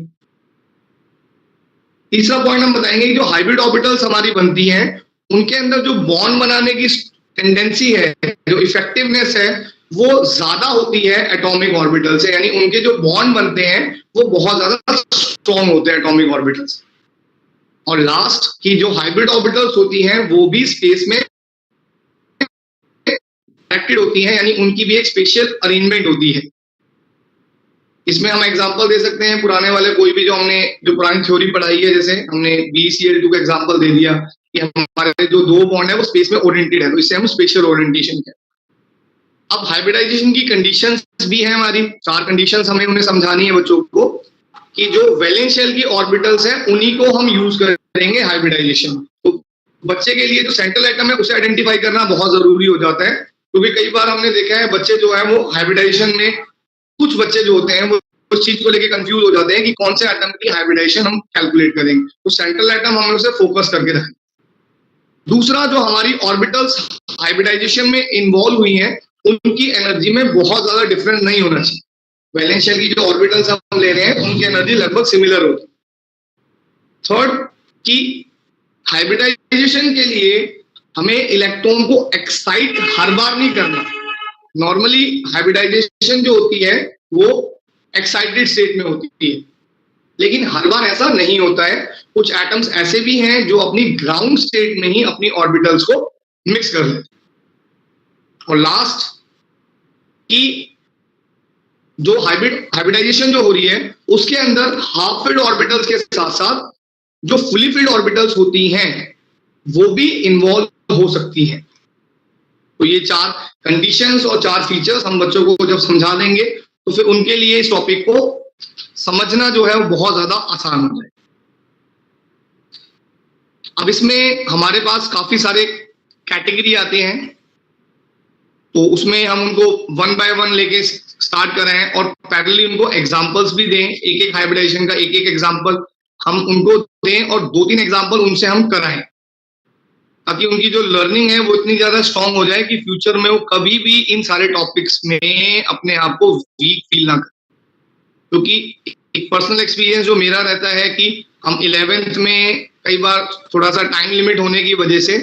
तीसरा पॉइंट हम बताएंगे कि जो हाइब्रिड ऑर्बिटल्स हमारी बनती हैं उनके अंदर जो बॉन्ड बनाने की टेंडेंसी है, जो इफेक्टिवनेस है, वो ज्यादा होती है एटॉमिक ऑर्बिटल से, यानी उनके जो बॉन्ड बनते हैं वो बहुत ज्यादा स्ट्रॉन्ग होते हैं एटॉमिक ऑर्बिटल्स। और लास्ट की जो हाइब्रिड ऑर्बिटल्स होती हैं वो भी स्पेस में कनेक्टेड होती हैं, यानी उनकी भी एक स्पेशल अरेंजमेंट होती है। इसमें हम एग्जांपल दे सकते हैं पुराने वाले कोई भी जो पुरानी थ्योरी पढ़ाई है, जैसे हमने BCl2 का एग्जांपल दे दिया कि हमारे जो 2 बॉन्ड है वो स्पेस में ओरिएंटेड है, तो इससे हम स्पेशल ओरिएंटेशन कहते हैं। अब हाइब्रिडाइजेशन की कंडीशंस भी है हमारी, 4 कंडीशंस हमें उन्हें समझानी है बच्चों को कि जो वैलेंस शेल की ऑर्बिटल्स है उन्हीं को हम यूज करेंगे हाइब्रिडाइजेशन। तो बच्चे के लिए जो सेंट्रल एटम है उसे आइडेंटिफाई करना बहुत जरूरी हो जाता है, क्योंकि कई बार हमने देखा है बच्चे जो है वो हाइब्रिडाइजेशन में, कुछ बच्चे जो होते हैं वो उस चीज को लेके कंफ्यूज हो जाते हैं कि कौन से एटम की हाइब्रिडाइजेशन हम कैलकुलेट करेंगे। तो सेंट्रल एटम हम उसे फोकस करके रखें। दूसरा, जो हमारी ऑर्बिटल्स हाइब्रिडाइजेशन में इन्वॉल्व हुई हैं उनकी एनर्जी में बहुत ज्यादा डिफरेंस नहीं होना चाहिए। वैलेंस शेल की जो ऑर्बिटल्स हम ले रहे हैं उनकी एनर्जी लगभग सिमिलर होती है। थर्ड, कि हाइब्रिडाइजेशन के लिए हमें इलेक्ट्रॉन को एक्साइट हर बार नहीं करना। नॉर्मली हाइब्रिडाइजेशन जो होती है वो एक्साइटेड स्टेट में होती है, लेकिन हर बार ऐसा नहीं होता है। कुछ एटम्स ऐसे भी हैं जो अपनी ग्राउंड स्टेट में ही अपनी ऑर्बिटल्स को मिक्स कर लेते हैं। और लास्ट, कि जो हाइब्रिडाइजेशन जो हो रही है उसके अंदर हाफ फिल्ड ऑर्बिटल्स के साथ साथ जो फुली फिल्ड ऑर्बिटल्स होती हैं वो भी इन्वॉल्व हो सकती हैं। तो ये 4 कंडीशंस और 4 फीचर्स हम बच्चों को जब समझा देंगे तो फिर उनके लिए इस टॉपिक को समझना जो है वो बहुत ज्यादा आसान हो जाए। अब इसमें हमारे पास काफी सारे कैटेगरी आते हैं, तो उसमें हम उनको 1 बाय 1 लेके स्टार्ट कर रहे हैं और पैरेलली उनको एग्जांपल्स भी दें। एक हाइब्रिडाइजेशन का एक एग्जांपल हम उनको दें और 2-3 एग्जांपल उनसे हम कराएं, ताकि उनकी जो लर्निंग है वो इतनी ज्यादा स्ट्रांग हो जाए कि फ्यूचर में वो कभी भी इन सारे टॉपिक्स में अपने आप को वीक फील ना करें। क्योंकि एक पर्सनल एक्सपीरियंस जो मेरा रहता है कि हम 11th में कई बार थोड़ा सा टाइम लिमिट होने की वजह से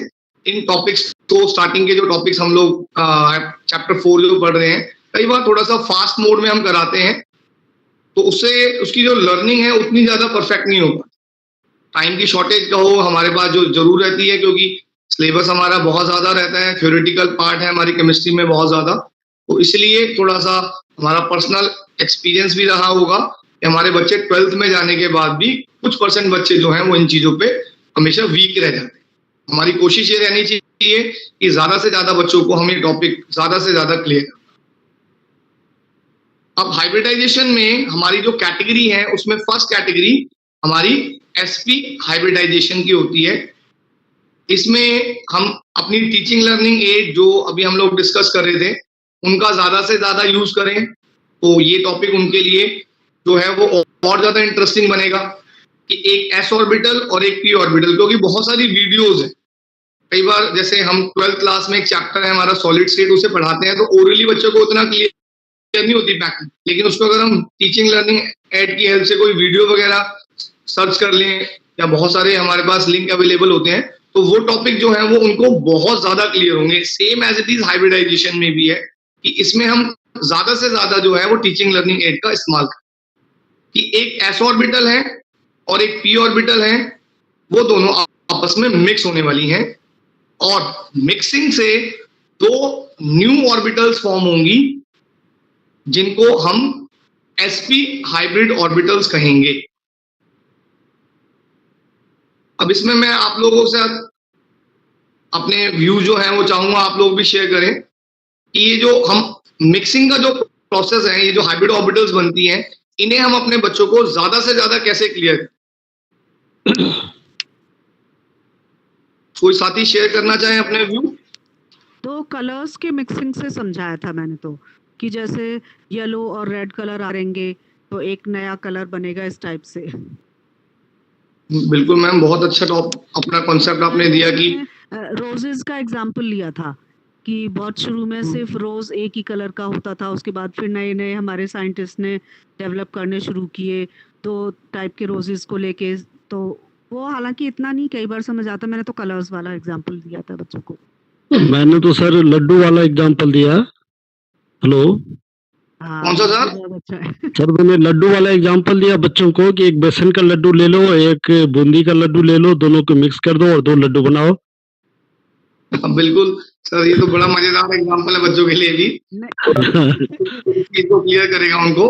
इन टॉपिक्स को, स्टार्टिंग के जो टॉपिक्स हम लोग चैप्टर 4 जो पढ़ रहे हैं, कई बार थोड़ा सा फास्ट मोड में हम कराते हैं, तो उससे उसकी जो लर्निंग है उतनी ज्यादा परफेक्ट नहीं हो पाती। टाइम की शॉर्टेज का हो हमारे पास जो जरूर रहती है, क्योंकि सिलेबस हमारा बहुत ज्यादा रहता है, थ्योरेटिकल पार्ट है हमारी केमिस्ट्री में बहुत ज्यादा, तो इसलिए थोड़ा सा हमारा पर्सनल एक्सपीरियंस भी रहा होगा कि हमारे बच्चे 12th में जाने के बाद भी कुछ % बच्चे जो हैं वो इन चीजों पे हमेशा वीक रह जाते हैं। हमारी कोशिश ये रहनी चाहिए कि ज्यादा से ज्यादा बच्चों को हम ये टॉपिक ज्यादा से ज्यादा क्लियर करें। अब हाइब्रिडाइजेशन में हमारी जो कैटेगरी है उसमें फर्स्ट कैटेगरी हमारी SP हाइब्रिडाइजेशन की होती है। इसमें हम अपनी टीचिंग लर्निंग एड जो अभी हम लोग डिस्कस कर रहे थे उनका ज्यादा से ज्यादा यूज करें, तो ये टॉपिक उनके लिए जो है वो और ज्यादा इंटरेस्टिंग बनेगा कि एक S ऑर्बिटल और एक P ऑर्बिटल, क्योंकि बहुत सारी वीडियोज है। कई बार जैसे हम 12th क्लास में एक चैप्टर है हमारा सॉलिड स्टेट, उसे पढ़ाते हैं तो ओरली बच्चों को उतना क्लियर नहीं होती बैक, लेकिन उसको अगर हम टीचिंग लर्निंग एड की हेल्प से कोई वीडियो वगैरह सर्च कर लें या बहुत सारे हमारे पास लिंक अवेलेबल होते हैं, तो वो टॉपिक जो है वो उनको बहुत ज्यादा क्लियर होंगे। Same as it is hybridisation में भी है कि इसमें हम ज्यादा से ज्यादा जो है वो टीचिंग लर्निंग एड का इस्तेमाल करें कि एक S ऑर्बिटल है और एक P ऑर्बिटल है, वो दोनों आपस में मिक्स होने वाली हैं और मिक्सिंग से 2 न्यू ऑर्बिटल्स फॉर्म होंगी जिनको हम SP हाइब्रिड ऑर्बिटल्स कहेंगे। अब इसमें मैं आप लोगों से अपने व्यू जो है वो चाहूंगा आप लोग भी शेयर करें कि ये जो हम मिक्सिंग का जो प्रोसेस है, ये जो हाइब्रिड ऑर्बिटल्स बनती हैं, इन्हें हम अपने बच्चों को ज्यादा से ज्यादा कैसे क्लियर करें। कोई साथी शेयर करना चाहे अपने व्यू? तो कलर्स के मिक्सिंग से समझाया था मैंने, तो कि जैसे येलो और रेड कलर आ रहेंगे तो एक नया कलर बनेगा इस टाइप से। बिल्कुल मैम, बहुत अच्छा अपना कॉन्सेप्ट आपने दिया कि रोजेस का एग्जांपल लिया था कि बहुत शुरू में सिर्फ रोज एक ही कलर का होता था, उसके बाद फिर नए नए हमारे साइंटिस्ट ने डेवलप करने शुरू किए 2 टाइप के रोजेस को लेके। तो वो हालांकि इतना नहीं कई बार समझ आता, मैंने तो कलर्स वाला एग्जांपल दिया था बच्चों को। मैंने तो सर लड्डू वाला एग्जांपल दिया। हेलो, कौन सा सर? अच्छा है। सर मैंने लड्डू वाला एग्जांपल दिया बच्चों को कि एक बेसन का लड्डू ले लो, एक बूंदी का लड्डू ले लो, दोनों को मिक्स कर दो और 2 लड्डू बनाओ। बिल्कुल सर, ये तो बड़ा मजेदार एग्जांपल है बच्चों के लिए भी, इसको क्लियर करेगा उनको।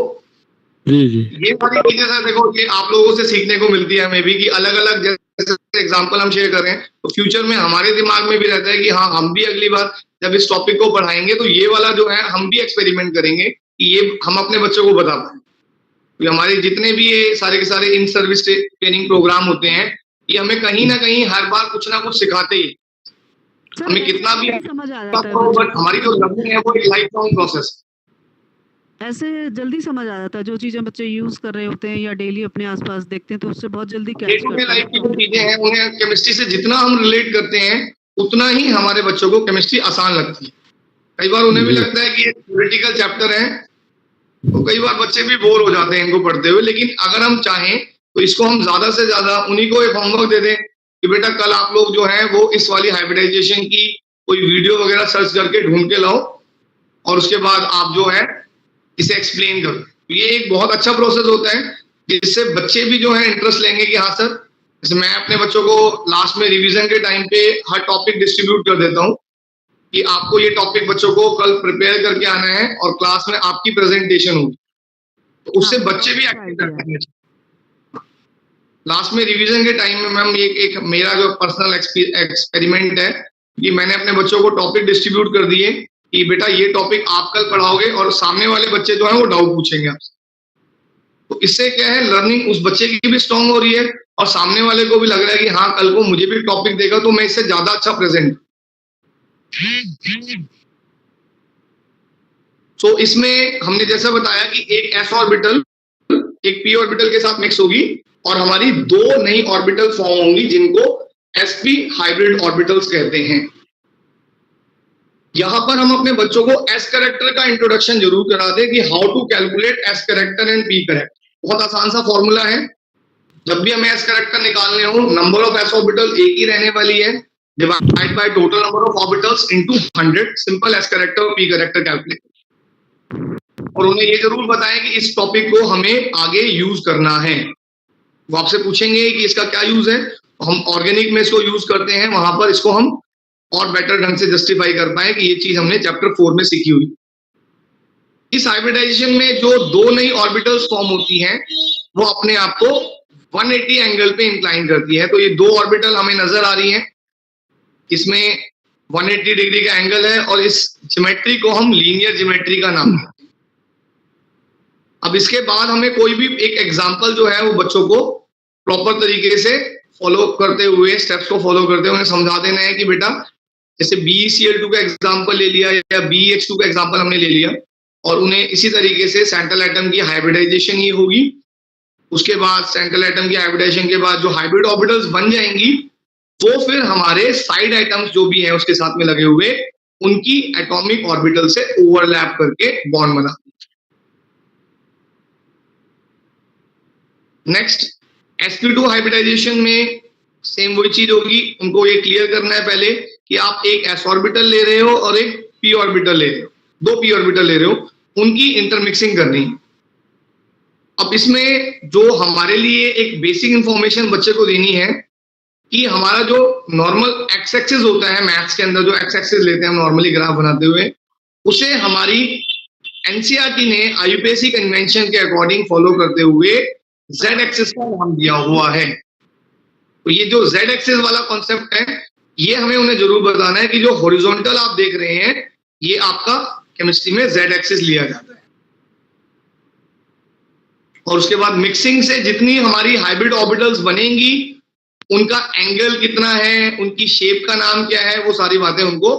जी जी, ये सारी चीजें सर देखो कि आप लोगों से सीखने को मिलती है हमें भी, कि अलग अलग जैसे एग्जांपल हम शेयर कर रहे हैं तो फ्यूचर में हमारे दिमाग में भी रहता है कि हाँ, हम भी अगली बार जब इस टॉपिक को पढ़ाएंगे तो ये वाला जो है हम भी एक्सपेरिमेंट करेंगे कि ये हम अपने बच्चों को बता पाए। तो हमारे जितने भी ये सारे के सारे इन सर्विस ट्रेनिंग प्रोग्राम होते हैं, ये हमें कहीं ना कहीं हर बार कुछ ना कुछ सिखाते ही, हमें कितना भी समझ आ जाता है, बट हमारी जो लर्निंग है वो एक लाइफ लॉन्ग प्रोसेस। ऐसे जल्दी समझ आ जाता है जो चीजें बच्चे यूज कर रहे होते हैं या डेली अपने आसपास देखते हैं तो उससे बहुत जल्दी डे टू डे लाइफ की जो चीजें हैं उन्हें केमिस्ट्री से जितना हम रिलेट करते हैं उतना ही हमारे बच्चों को केमिस्ट्री आसान लगती है। कई बार उन्हें भी लगता है कि ये थ्योरेटिकल चैप्टर है, तो कई बार बच्चे भी बोर हो जाते हैं इनको पढ़ते हुए, लेकिन अगर हम चाहें तो इसको हम ज्यादा से ज्यादा उन्हीं को एक होमवर्क दे दें कि बेटा कल आप लोग जो है वो इस वाली हाइब्रिडाइजेशन की कोई वीडियो वगैरह सर्च करके ढूंढ के लाओ और उसके बाद आप जो है इसे एक्सप्लेन करो। ये एक बहुत अच्छा प्रोसेस होता है जिससे बच्चे भी जो है इंटरेस्ट लेंगे कि हाँ सर, जैसे मैं अपने बच्चों को लास्ट में रिवीजन के टाइम पे हर टॉपिक डिस्ट्रीब्यूट कर देता हूँ कि आपको ये टॉपिक बच्चों को कल प्रिपेयर करके आना है और क्लास में आपकी प्रेजेंटेशन होगी, तो उससे बच्चे भी एक्टिव करते हैं। लास्ट में रिवीजन के टाइम में मैम एक मेरा जो पर्सनल एक्सपेरिमेंट है कि मैंने अपने बच्चों को टॉपिक डिस्ट्रीब्यूट कर दिए कि बेटा ये टॉपिक आप कल पढ़ाओगे और सामने वाले बच्चे जो है वो डाउट पूछेंगे आपसे। तो इससे क्या है, लर्निंग उस बच्चे की भी स्ट्रांग हो रही है और सामने वाले को भी लग रहा है कि हाँ कल को मुझे भी टॉपिक देगा तो मैं इससे ज्यादा अच्छा प्रेजेंट। सो इसमें हमने जैसा बताया कि एक एस ऑर्बिटल एक पी ऑर्बिटल के साथ मिक्स होगी और हमारी 2 नई ऑर्बिटल फॉर्म होंगी जिनको sp हाइब्रिड ऑर्बिटल्स कहते हैं। यहां पर हम अपने बच्चों को एस कैरेक्टर का इंट्रोडक्शन जरूर करा दें कि how to calculate S character and P character. बहुत आसान सा फॉर्मूला है, जब भी हमें एस कैरेक्टर निकालने हो नंबर ऑफ एस ऑर्बिटल एक ही रहने वाली है, divide by total number of orbitals into 100, simple S character और पी कैरेक्टर कैलकुलेट। और उन्हें ये जरूर बताएं कि इस टॉपिक को हमें आगे यूज करना है। वो आपसे पूछेंगे कि इसका क्या यूज है, हम ऑर्गेनिक में इसको यूज करते हैं, वहां पर इसको हम और बेटर ढंग से जस्टिफाई कर पाए कि ये चीज हमने चैप्टर 4 में सीखी हुई। इस हाइब्रिडाइजेशन में जो 2 नई ऑर्बिटल्स फॉर्म होती हैं वो अपने आप को 180 एंगल पे इंक्लाइन करती है। तो ये 2 ऑर्बिटल हमें नजर आ रही हैं, इसमें 180 डिग्री का एंगल है और इस ज्योमेट्री को हम लीनियर ज्योमेट्री का नाम देते हैं। अब इसके बाद हमें कोई भी एक एग्जांपल जो है वो बच्चों को प्रॉपर तरीके से फॉलो करते हुए, स्टेप्स को फॉलो करते हुए उन्हें समझा देना है कि बेटा जैसे BeCl2 का एग्जांपल ले लिया या BH2 का एग्जांपल हमने ले लिया और उन्हें इसी तरीके से सेंट्रल एटम की हाइब्रिडाइजेशन ही होगी। उसके बाद सेंट्रल एटम की हाइब्रिडाइजेशन के बाद जो हाइब्रिड ऑर्बिटल्स बन जाएंगी वो फिर हमारे साइड एटम्स जो भी हैं उसके साथ में लगे हुए उनकी एटॉमिक ऑर्बिटल से ओवरलैप करके बॉन्ड बना। नेक्स्ट sp2 हाइब्रिडाइजेशन में सेम वही चीज होगी, उनको ये क्लियर करना है पहले कि आप एक s ऑर्बिटल ले रहे हो और एक p ऑर्बिटल ले रहे हो, 2 p ऑर्बिटल ले रहे हो, उनकी इंटरमिक्सिंग करनी है। अब इसमें जो हमारे लिए एक बेसिक इंफॉर्मेशन बच्चे को देनी है कि हमारा जो नॉर्मल एक्स एक्सिस होता है मैथ्स के अंदर, जो एक्स एक्सिस लेते हैं हम नॉर्मली ग्राफ बनाते हुए, उसे हमारी एनसीईआरटी ने आईयूपीएसी कन्वेंशन के अकॉर्डिंग फॉलो करते हुए जेड एक्सिस का नाम दिया हुआ है। तो ये जो जेड एक्सिस वाला कॉन्सेप्ट है ये हमें उन्हें जरूर बताना है कि जो हॉरिजॉन्टल आप देख रहे हैं ये आपका केमिस्ट्री में जेड एक्सिस लिया जाता है। और उसके बाद मिक्सिंग से जितनी हमारी हाइब्रिड ऑर्बिटल्स बनेंगी उनका एंगल कितना है, उनकी शेप का नाम क्या है, वो सारी बातें उनको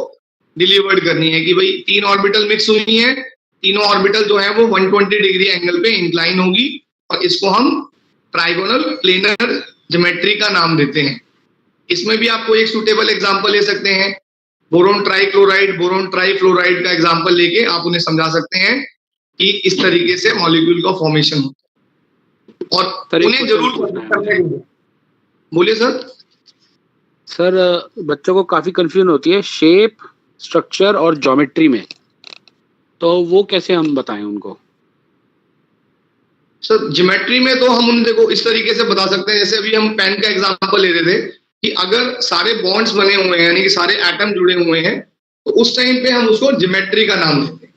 डिलीवर्ड करनी है कि भाई 3 ऑर्बिटल मिक्स हुई हैं, तीनों ऑर्बिटल जो है वो 120 डिग्री एंगल पे इंक्लाइन होगी और इसको हम ट्राइगोनल प्लेनर ज्योमेट्री का नाम देते हैं। इसमें भी आपको एक सूटेबल एग्जांपल ले सकते हैं, बोरोन ट्राइक्लोराइड, बोरोन ट्राइफ्लोराइड का एग्जांपल लेके आप उन्हें समझा सकते हैं कि इस तरीके से मॉलिक्यूल का फॉर्मेशन होता है और उन्हें जरूर बोलिए सर। सर बच्चों को काफी कंफ्यूजन होती है शेप, स्ट्रक्चर और ज्योमेट्री में, तो वो कैसे हम बताएं उनको? सर ज्योमेट्री में तो हम उन्हें देखो इस तरीके से बता सकते हैं, जैसे अभी हम पेन का एग्जांपल ले रहे थे कि अगर सारे बॉन्ड्स बने हुए हैं यानी कि सारे एटम जुड़े हुए हैं तो उस टाइम पे हम उसको ज्योमेट्री का नाम देते हैं।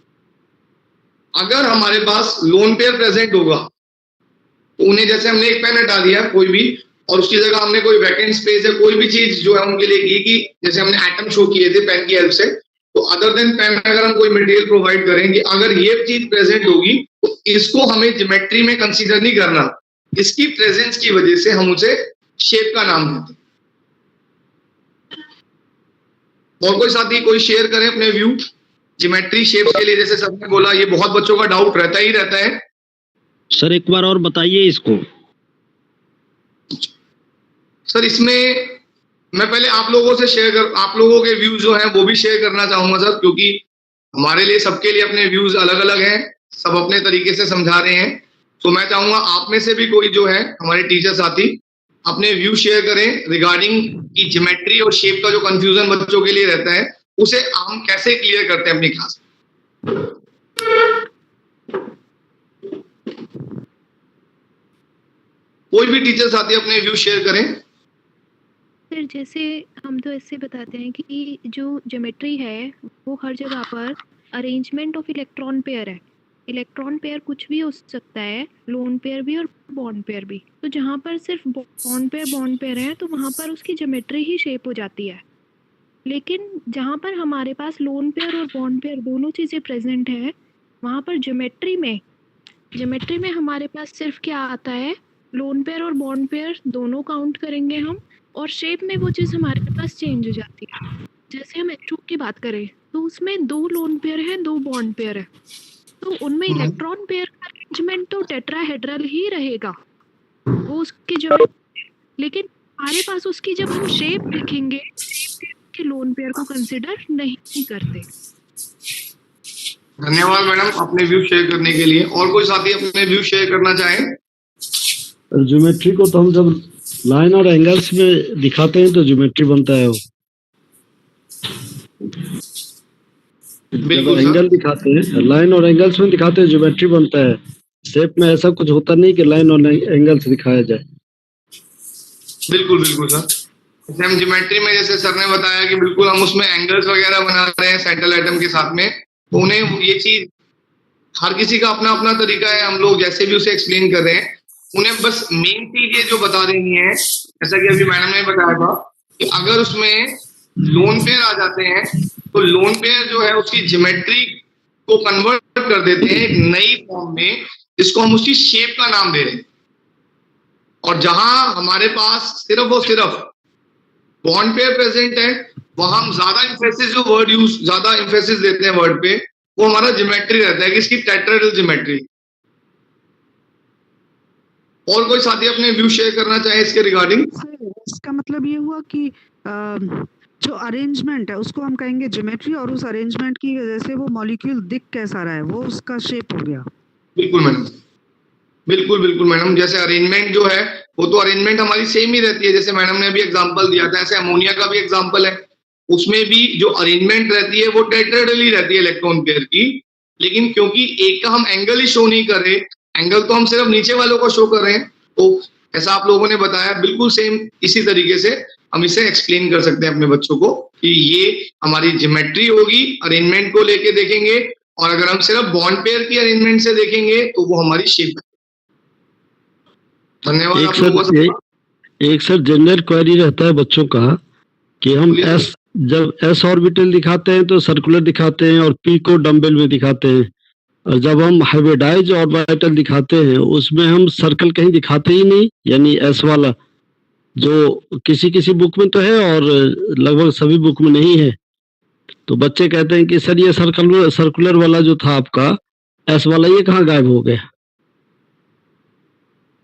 अगर हमारे पास लोन पेयर प्रेजेंट होगा तो उन्हें, जैसे हमने एक पेन हटा दिया कोई भी और उसकी जगह हमने कोई वैकेंट स्पेस या कोई भी चीज जो है उनके लिए की कि जैसे हमने एटम शो किए थे पेन की हेल्प से, तो अदर देन पेन अगर हम कोई मटेरियल प्रोवाइड करेंगे, अगर ये चीज प्रेजेंट होगी तो इसको हमें ज्योमेट्री में कंसीडर नहीं करना, इसकी प्रेजेंस की वजह से हम उसे शेप का नाम देते हैं। और कोई साथी कोई शेयर करें अपने व्यू ज्योमेट्री शेप के लिए, जैसे सबने बोला ये बहुत बच्चों का डाउट रहता ही रहता है। सर एक बार और बताइए इसको। सर इसमें मैं पहले आप लोगों से आप लोगों के व्यूज जो हैं वो भी शेयर करना चाहूंगा सर, क्योंकि हमारे लिए सबके लिए अपने व्यूज अलग अलग हैं, सब अपने तरीके से समझा रहे हैं। तो मैं चाहूंगा आप में से भी कोई जो है हमारे टीचर साथी अपने व्यू शेयर करें रिगार्डिंग की ज्योमेट्री और शेप का जो कंफ्यूजन बच्चों के लिए रहता है उसे हम कैसे क्लियर करते हैं अपनी क्लास में। कोई भी टीचर साथी अपने व्यू शेयर करें। सर जैसे हम तो ऐसे बताते हैं कि जो ज्योमेट्री है वो हर जगह पर अरेंजमेंट ऑफ इलेक्ट्रॉन पेयर है। इलेक्ट्रॉन पेयर कुछ भी हो सकता है, लोन पेयर भी और बॉन्ड पेयर भी। तो जहाँ पर सिर्फ बॉन्ड पेयर है तो वहाँ पर उसकी ज्योमेट्री ही शेप हो जाती है। लेकिन जहाँ पर हमारे पास लोन पेयर और बॉन्ड पेयर दोनों चीज़ें प्रेजेंट है, वहाँ पर ज्योमेट्री में हमारे पास सिर्फ क्या आता है, लोन पेयर और बॉन्ड पेयर दोनों काउंट करेंगे हम, और शेप में वो चीज़ हमारे पास चेंज हो जाती है। जैसे हम H2 की बात करें तो उसमें 2 लोन पेयर है, 2 बॉन्ड पेयर है, तो उनमें इलेक्ट्रॉन पेयर का अरेंजमेंट तो टेट्राहेड्रल ही रहेगा वो उसकी जो, लेकिन हमारे पास उसकी जब हम शेप लिखेंगे के लोन पेयर को कंसिडर नहीं करते। धन्यवाद मैडम अपने व्यू शेयर करने के लिए। और कोई साथी अपने व्यू शेयर करना चाहें? ज्योमेट्री को तो हम जब लाइन और एंगल्स में दिखाते हैं तो ज्योमेट्री बनता है वो। बिल्कुल एंगल दिखाते हैं, लाइन और एंगल्स में दिखाते हैं, ज्योमेट्री बनता है। शेप में ऐसा कुछ होता नहीं कि लाइन और एंगल्स दिखाया जाए। बिल्कुल बिल्कुल सर, जैसे हम ज्योमेट्री में जैसे सर ने बताया कि बिल्कुल हम उसमें एंगल्स वगैरह बना रहे हैं सेंट्रल एटम के साथ में, तो उन्हें ये चीज हर किसी का अपना अपना तरीका है, हम लोग जैसे भी उसे एक्सप्लेन कर रहे हैं उन्हें बस मेन चीज ये जो बता देनी है, जैसा कि अभी मैडम ने बताया था कि अगर उसमें लोन पेयर आ जाते हैं तो लोन पेयर जो है उसकी ज्योमेट्री को कन्वर्ट कर देते हैं एक नई फॉर्म में, जिसको हम उसकी शेप का नाम दे रहे हैं। और जहां हमारे पास सिर्फ और सिर्फ बॉन्ड पेयर प्रेजेंट है, वहां हम ज्यादा इंफेसिस जो वर्ड यूज ज्यादा इंफेसिस देते हैं वर्ड पे, वो हमारा ज्योमेट्री रहता है कि इसकी टेट्राहेड्रल ज्योमेट्री। और कोई साथी अपने व्यू शेयर करना चाहे इसके रिगार्डिंग? इसका मतलब ये हुआ कि जो अरेंजमेंट है उसको हम कहेंगे ज्योमेट्री, और उस अरेंजमेंट की वजह से वो मॉलिक्यूल दिख कैसा रहा है वो उसका शेप हो गया। बिल्कुल मैडम, बिल्कुल मैडम, जैसे अरेंजमेंट जो है वो तो अरेंजमेंट हमारी सेम ही रहती है, जैसे मैडम ने अभी एग्जांपल दिया था, ऐसे अमोनिया का भी एग्जांपल है, उसमें भी जो अरेंजमेंट रहती है वो टेट्राहेड्रल ही रहती है इलेक्ट्रॉन पेयर की, लेकिन क्योंकि एक का हम एंगल ही शो नहीं कर रहे, एंगल तो हम सिर्फ नीचे वालों को शो कर रहे हैं, तो ऐसा आप लोगों ने बताया बिल्कुल सेम इसी तरीके से हम इसे एक्सप्लेन कर सकते हैं अपने बच्चों को कि ये हमारी ज्योमेट्री होगी, अरेंजमेंट को लेके देखेंगे, और अगर हम सिर्फ बॉन्ड पेयर की अरेंजमेंट से देखेंगे तो वो हमारी शेप है। धन्यवाद आप लोगों को। एक सर जनरल क्वेरी रहता है बच्चों का कि हम जब एस ऑर्बिटल दिखाते हैं तो सर्कुलर दिखाते हैं और पी को डम्बल में दिखाते हैं, और जब हम हाइब्रिडाइज ऑर्बिटल दिखाते हैं उसमें हम सर्कल कहीं दिखाते ही नहीं, यानी एस वाला, जो किसी किसी बुक में तो है और लगभग सभी बुक में नहीं है। तो बच्चे कहते हैं कि सर ये सर्कुलर वाला जो था आपका एस वाला, ये कहाँ गायब हो गया?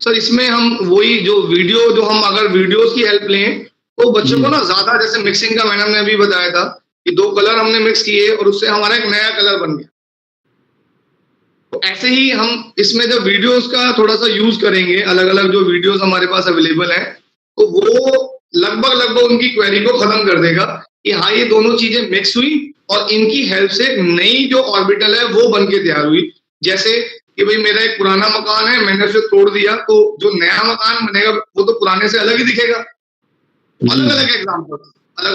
सर इसमें हम वही जो वीडियो, जो हम अगर वीडियोस की हेल्प लें तो बच्चों को ना ज्यादा, जैसे मिक्सिंग का मैडम ने अभी बताया था कि 2 कलर हमने मिक्स किए और उससे हमारा एक नया कलर बन गया। तो ऐसे ही हम इसमें जब वीडियोस का थोड़ा सा यूज करेंगे, अलग अलग जो वीडियोस हमारे पास अवेलेबल है, तो वो लगभग उनकी क्वेरी को खत्म कर देगा कि हाँ ये दोनों चीजें मिक्स हुई और इनकी हेल्प से नई जो ऑर्बिटल है वो बन के तैयार हुई। जैसे कि भाई मेरा एक पुराना मकान है, मैंने उसे तोड़ दिया, तो जो नया मकान बनेगा वो तो पुराने से अलग ही दिखेगा। अलग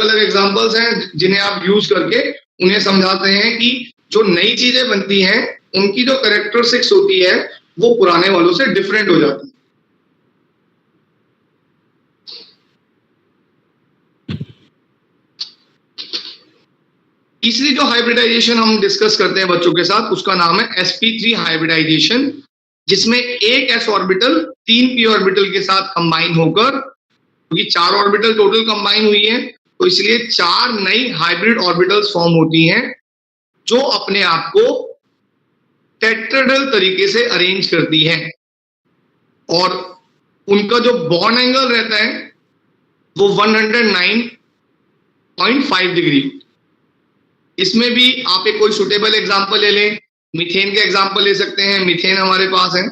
अलग एग्जाम्पल्स हैं जिन्हें आप यूज करके उन्हें समझाते हैं कि जो नई चीजें बनती हैं उनकी जो कैरेक्टरिस्टिक्स होती है वो पुराने वालों से डिफरेंट हो जाती है। तीसरी जो हाइब्रिडाइजेशन हम डिस्कस करते हैं बच्चों के साथ, उसका नाम है sp3 हाइब्रिडाइजेशन, जिसमें एक s ऑर्बिटल 3 p ऑर्बिटल के साथ कंबाइन होकर, क्योंकि 4 ऑर्बिटल टोटल कंबाइन हुई है तो इसलिए 4 नई हाइब्रिड ऑर्बिटल्स फॉर्म होती हैं जो अपने आप को टेट्राहेड्रल तरीके से अरेंज करती हैं और उनका जो बॉन्ड एंगल रहता है वो 109.5 डिग्री। इसमें भी आप एक कोई सुटेबल एग्जांपल ले लें, मीथेन के एग्जांपल ले सकते हैं। मीथेन हमारे पास है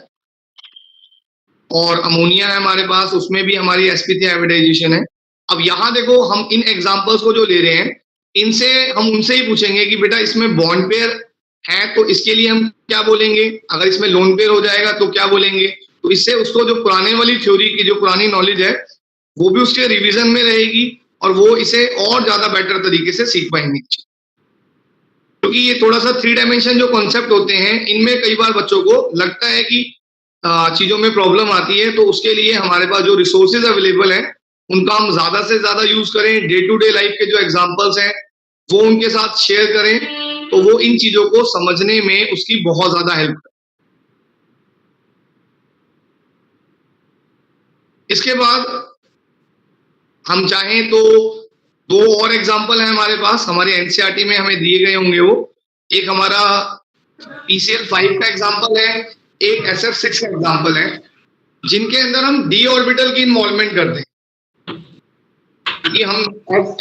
और अमोनिया है हमारे पास, उसमें भी हमारी sp3 हाइब्रिडाइजेशन है। अब यहाँ देखो हम इन एग्जांपल्स को जो ले रहे हैं इनसे हम उनसे ही पूछेंगे कि बेटा इसमें बॉन्ड पेयर है तो इसके लिए हम क्या बोलेंगे, अगर इसमें लोन पेयर हो जाएगा तो क्या बोलेंगे। तो इससे उसको जो पुराने वाली थ्योरी की जो पुरानी नॉलेज है वो भी उसके रिवीजन में रहेगी और वो इसे और ज्यादा बेटर तरीके से सीख पाएंगे। क्योंकि ये थोड़ा सा 3 डायमेंशन जो कॉन्सेप्ट होते हैं इनमें कई बार बच्चों को लगता है कि चीजों में प्रॉब्लम आती है, तो उसके लिए हमारे पास जो रिसोर्सेज अवेलेबल हैं उनका हम ज्यादा से ज्यादा यूज करें। डे टू डे लाइफ के जो एग्जांपल्स हैं वो उनके साथ शेयर करें तो वो इन चीजों को समझने में उसकी बहुत ज्यादा हेल्प करे। इसके बाद हम चाहें तो 2 और एग्जाम्पल है हमारे पास, हमारे एनसीईआरटी में हमें दिए गए होंगे। वो एक हमारा PCl5 का एग्जाम्पल है, एक SF6 का एग्जाम्पल है, जिनके अंदर हम d ऑर्बिटल की इन्वॉल्वमेंट करते हैं कि हम